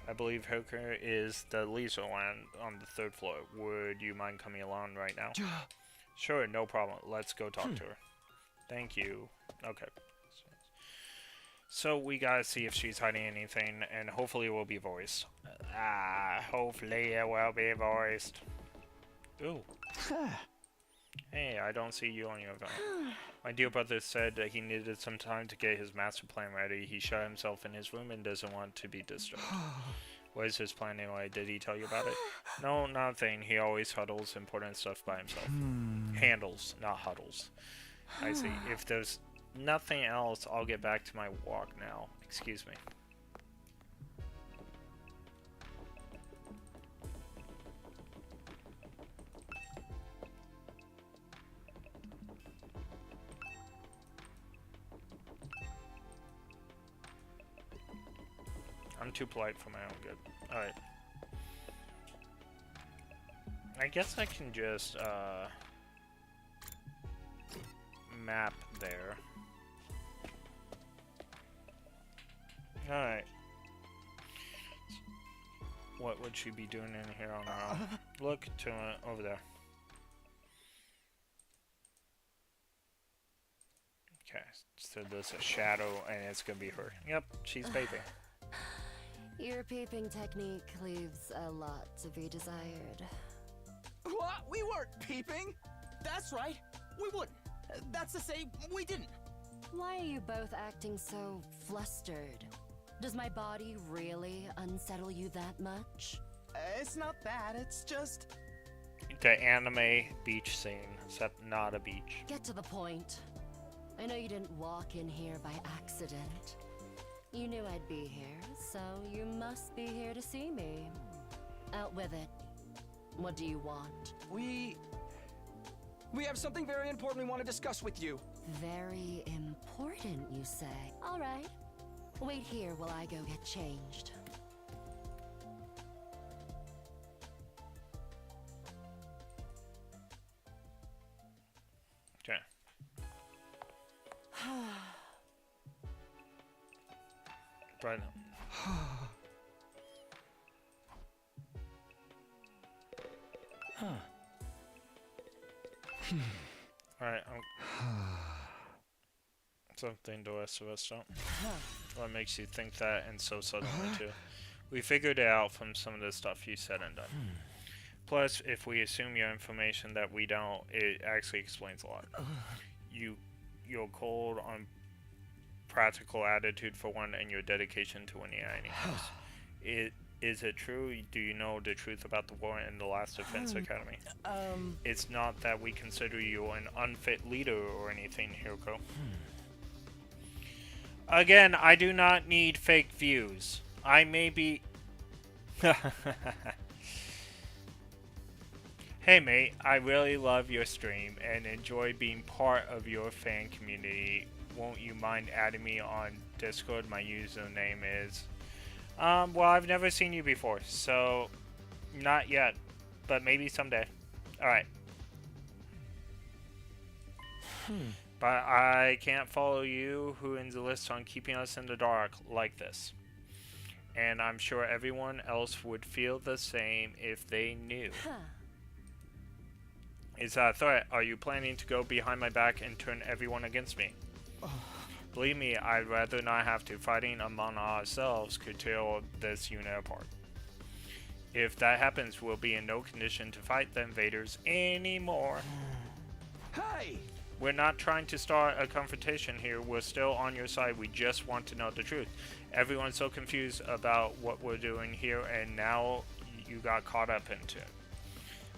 I believe Hirko is the leisure one on the 3rd floor. Would you mind coming along right now? Sure, no problem. Let's go talk to her. Thank you. Okay. So we gotta see if she's hiding anything, and hopefully it will be voiced. Hopefully it will be voiced. Ooh. Hey, I don't see you on your phone. My dear brother said that he needed some time to get his master plan ready. He shut himself in his room and doesn't want to be disturbed. What is his plan anyway? Did he tell you about it? No, not a thing. He always huddles important stuff by himself. Handles, not huddles. I see. If there's nothing else, I'll get back to my walk now. Excuse me. I'm too polite for my own good. Alright. I guess I can just, map there. Alright. What would she be doing in here on her own? Look to over there. Okay, so there's a shadow and it's gonna be her. Yep, she's bathing. Your peeping technique leaves a lot to be desired. What? We weren't peeping! That's right! We wouldn't! That's to say, we didn't! Why are you both acting so flustered? Does my body really unsettle you that much? It's not that, it's just... The anime beach scene, except not a beach. Get to the point. I know you didn't walk in here by accident. You knew I'd be here, so you must be here to see me. Out with it. What do you want? We have something very important we want to discuss with you. Very important, you say? All right. Wait here while I go get changed. Okay. Right now. Alright, something the rest of us don't. What makes you think that, and so suddenly too? We figured it out from some of the stuff you said and done. Plus, if we assume your information that we don't, it actually explains a lot. Your cold on practical attitude for one, and your dedication to winning at any cost. Is it true? Do you know the truth about the war in the last Defense Academy? It's not that we consider you an unfit leader or anything, Hiroko. Again, I do not need fake views. I may be... Hey mate, I really love your stream and enjoy being part of your fan community. Won't you mind adding me on Discord? My username is... well, I've never seen you before, so not yet, but maybe someday. Alright. But I can't follow you who insists on keeping us in the dark like this. And I'm sure everyone else would feel the same if they knew. Is that a threat? Are you planning to go behind my back and turn everyone against me? Believe me, I'd rather not have to. Fighting among ourselves could tear this unit apart. If that happens, we'll be in no condition to fight the invaders anymore. Hey! We're not trying to start a confrontation here. We're still on your side. We just want to know the truth. Everyone's so confused about what we're doing here, and now you got caught up into it.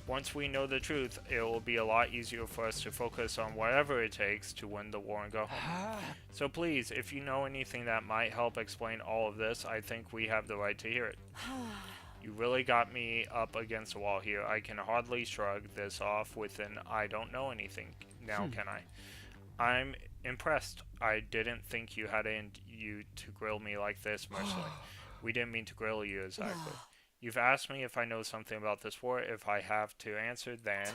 Once we know the truth, it will be a lot easier for us to focus on whatever it takes to win the war and go home. So please, if you know anything that might help explain all of this, I think we have the right to hear it. You really got me up against the wall here. I can hardly shrug this off with an I don't know anything now, can I? I'm impressed. I didn't think you had it in you to grill me like this mercilessly. We didn't mean to grill you exactly. You've asked me if I know something about this war. If I have to answer, then...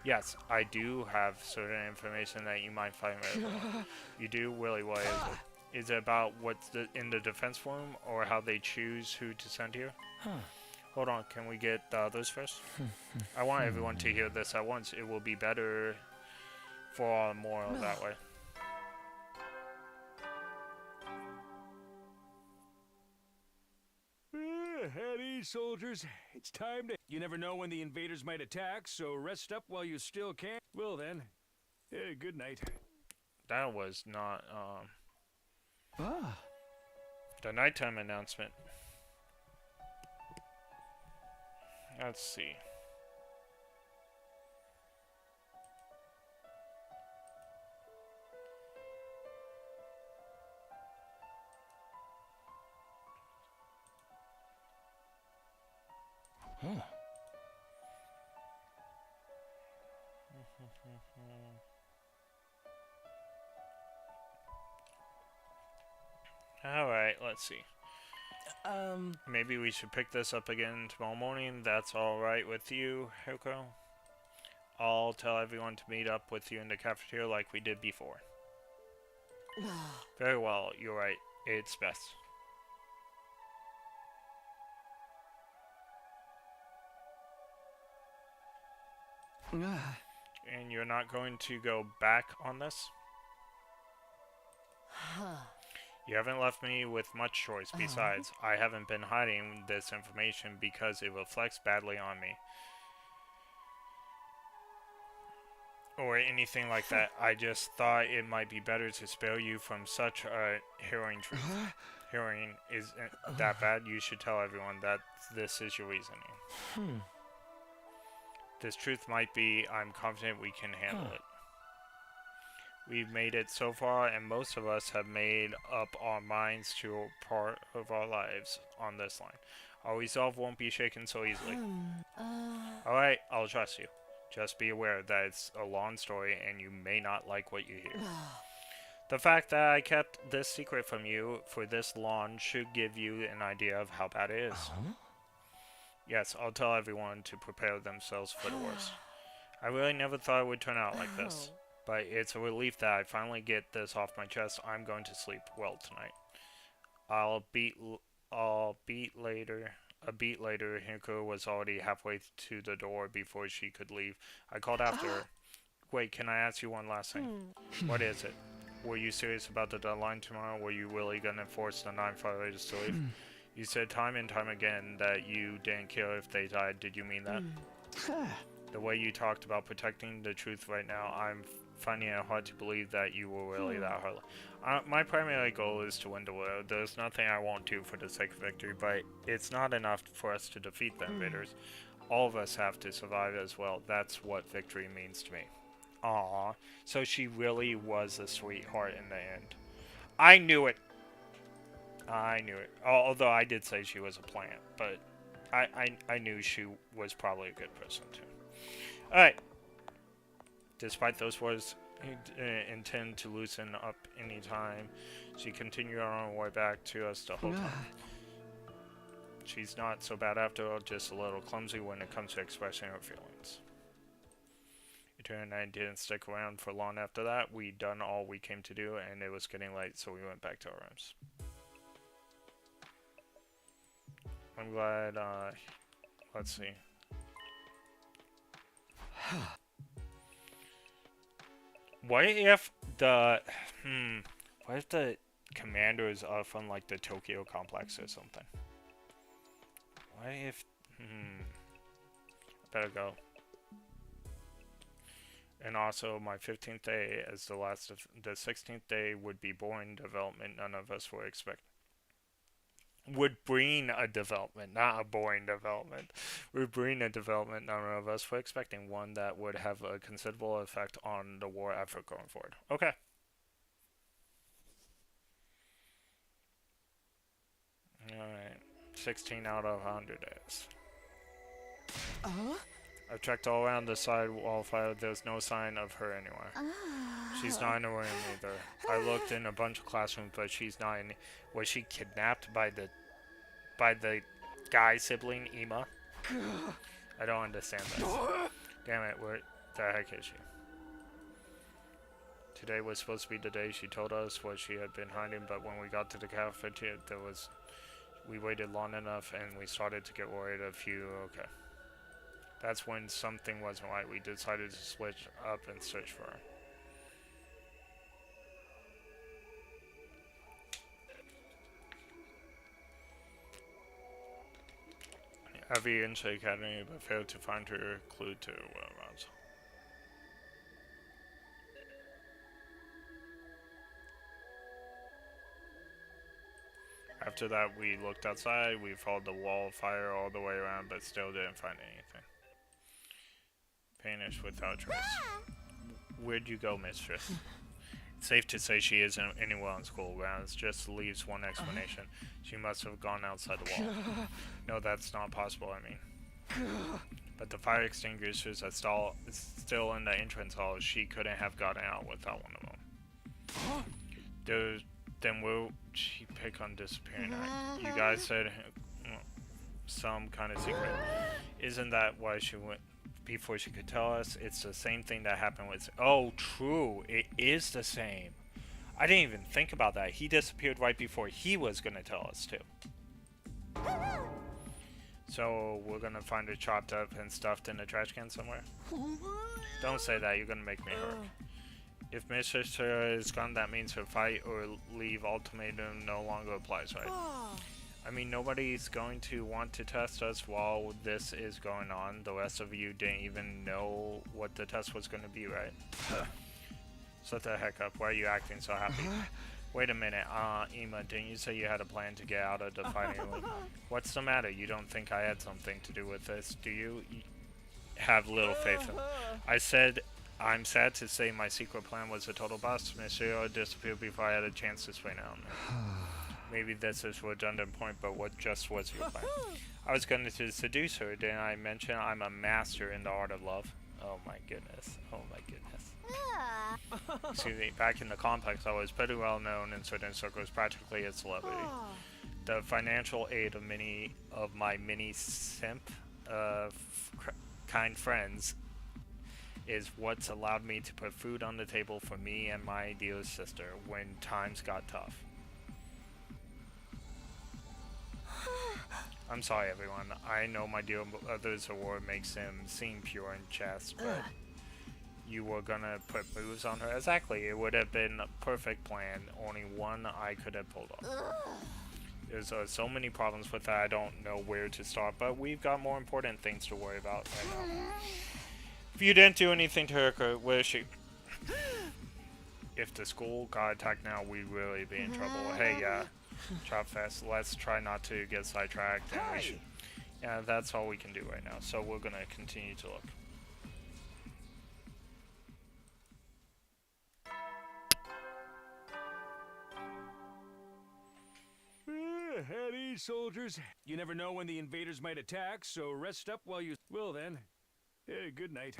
Yes, I do have certain information that you might find relevant. You do? Really, what is it? Is it about what's in the defense forum, or how they choose who to send here? Hold on, can we get the others first? I want everyone to hear this at once. It will be better for our moral that way. At ease, soldiers. It's time to... You never know when the invaders might attack, so rest up while you still can. Well then, good night. That was not, the nighttime announcement. Let's see. Alright, let's see. Maybe we should pick this up again tomorrow morning. That's alright with you, Hiroko? I'll tell everyone to meet up with you in the cafeteria like we did before. Very well, you're right. It's best. And you're not going to go back on this? You haven't left me with much choice. Besides, I haven't been hiding this information because it reflects badly on me. Or anything like that. I just thought it might be better to spare you from such a harrowing truth. hearing isn't that bad, you should tell everyone that this is your reasoning. This truth might be, I'm confident we can handle it. We've made it so far, and most of us have made up our minds to a part of our lives on this line. Our resolve won't be shaken so easily. Alright, I'll trust you. Just be aware that it's a long story, and you may not like what you hear. The fact that I kept this secret from you for this long should give you an idea of how bad it is. Yes, I'll tell everyone to prepare themselves for the worst. I really never thought it would turn out like this. But it's a relief that I finally get this off my chest. I'm going to sleep well tonight. A beat later, Hiko was already halfway to the door before she could leave. I called after her. Wait, can I ask you one last thing? What is it? Were you serious about the deadline tomorrow? Were you really gonna force the 9 firefighters to leave? You said time and time again that you didn't care if they died. Did you mean that? The way you talked about protecting the truth right now, I'm finding it hard to believe that you were really that hard. My primary goal is to win the war. There's nothing I won't do for the sake of victory, but it's not enough for us to defeat the invaders. All of us have to survive as well. That's what victory means to me. Aww. So she really was a sweetheart in the end. I knew it. I knew it. Although I did say she was a plant, but I knew she was probably a good person too. Alright. Despite those words, intend to loosen up any time, she continued on her way back to us the whole time. She's not so bad after all, just a little clumsy when it comes to expressing her feelings. Eterna and I didn't stick around for long after that. We'd done all we came to do, and it was getting late, so we went back to our rooms. I'm glad, let's see. What if the commanders are from like the Tokyo complex or something? What if I better go. And also my 15th day as the last of the 16th day would be boring development none of us were expecting. Would bring a development, not a boring development. Would bring a development none of us were expecting, one that would have a considerable effect on the war effort going forward. Okay. Alright. 16 out of 100 days. I've checked all around the side wildfire. There's no sign of her anywhere. She's not in the room either. I looked in a bunch of classrooms, but she's not in. Was she kidnapped by the guy sibling Ima? I don't understand this. Damn it! Where the heck is she? Today was supposed to be the day she told us what she had been hiding, but when we got to the cafeteria, we waited long enough, and we started to get worried. Okay. That's when something wasn't right. We decided to switch up and search for her. Abby into the academy, but failed to find her clue to whereabouts. After that, we looked outside. We followed the wall of fire all the way around, but still didn't find anything. Vanished without trace. Where'd you go, mistress? It's safe to say she isn't anywhere on school grounds. Just leaves one explanation. She must have gone outside the wall. No, that's not possible, I mean. But the fire extinguishers are still in the entrance hall. She couldn't have gotten out without one of them. Then will she pick on disappearing act? You guys said some kind of secret. Isn't that why she went before she could tell us? It's the same thing that happened with... Oh, true. It is the same. I didn't even think about that. He disappeared right before he was going to tell us, too. So, we're going to find her chopped up and stuffed in a trash can somewhere? Don't say that. You're going to make me hurt. If Mistress Sarah is gone, that means her fight or leave ultimatum no longer applies, right? I mean, nobody's going to want to test us while this is going on. The rest of you didn't even know what the test was going to be, right? Shut the heck up. Why are you acting so happy? Wait a minute, Ema, didn't you say you had a plan to get out of the fighting league? What's the matter? You don't think I had something to do with this, do you? Have little faith in. I said, I'm sad to say my secret plan was a total bust. Monsieur disappeared before I had a chance to swing out. Maybe this is a redundant point, but what just was your plan? I was going to seduce her. Didn't I mention I'm a master in the art of love? Oh my goodness. Oh my goodness. Excuse me, back in the complex, I was pretty well known in certain circles, practically a celebrity. The financial aid of many of my mini simp kind friends is what's allowed me to put food on the table for me and my ideal sister when times got tough. I'm sorry, everyone. I know my dear brother's award makes him seem pure in chess, but you were gonna put moves on her? Exactly. It would have been a perfect plan. Only one I could have pulled off. There's so many problems with that. I don't know where to start, but we've got more important things to worry about right now. If you didn't do anything to her, where is she? If the school got attacked now, we'd really be in trouble. Hey, Chop Fest, let's try not to get sidetracked. And we should, yeah, that's all we can do right now. So we're gonna continue to look. At ease, soldiers. You never know when the invaders might attack, so rest up while you... Well then, good night.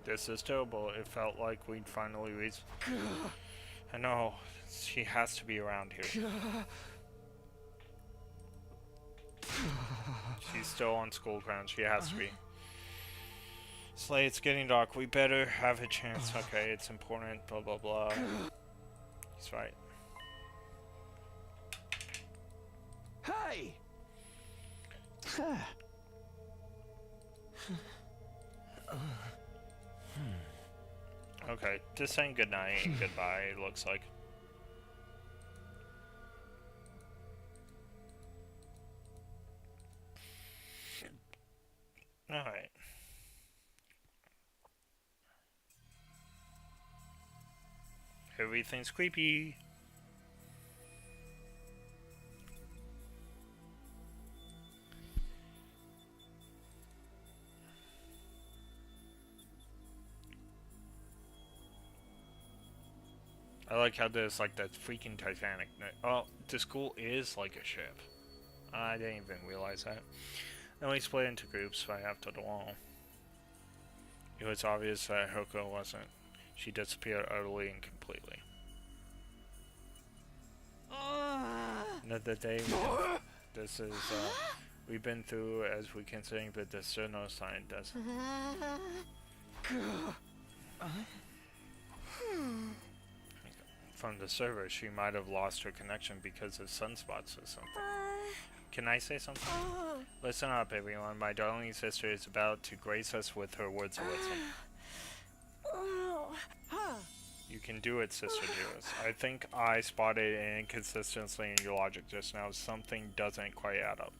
This is terrible. It felt like we'd finally reached... I know. She has to be around here. She's still on school grounds. She has to be. Slay, it's getting dark. We better have a chance. Okay, it's important. Blah, blah, blah. He's right. Hey! Okay, just saying goodnight and goodbye, it looks like. Alright. Everything's creepy. I like how there's like that freaking Titanic. Oh, the school is like a ship. I didn't even realize that. Then we split into groups right after the wall. It was obvious that Hoko wasn't. She disappeared utterly and completely. Another day. This is we've been through as we considering, but there's still no sign. Does from the server, she might have lost her connection because of sunspots or something. Can I say something? Listen up, everyone. My darling sister is about to grace us with her words of wisdom. You can do it, sister dearest. I think I spotted an inconsistency in your logic just now. Something doesn't quite add up.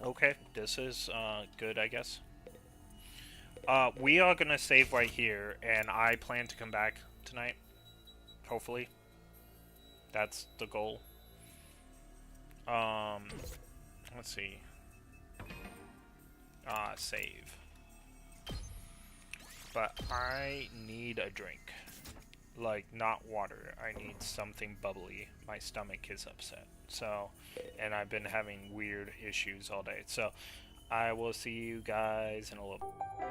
Okay, this is good, I guess. We are gonna save right here, and I plan to come back tonight. Hopefully. That's the goal. Let's see. Save. But I need a drink. Like, not water. I need something bubbly. My stomach is upset. So, and I've been having weird issues all day. So, I will see you guys in a little bit.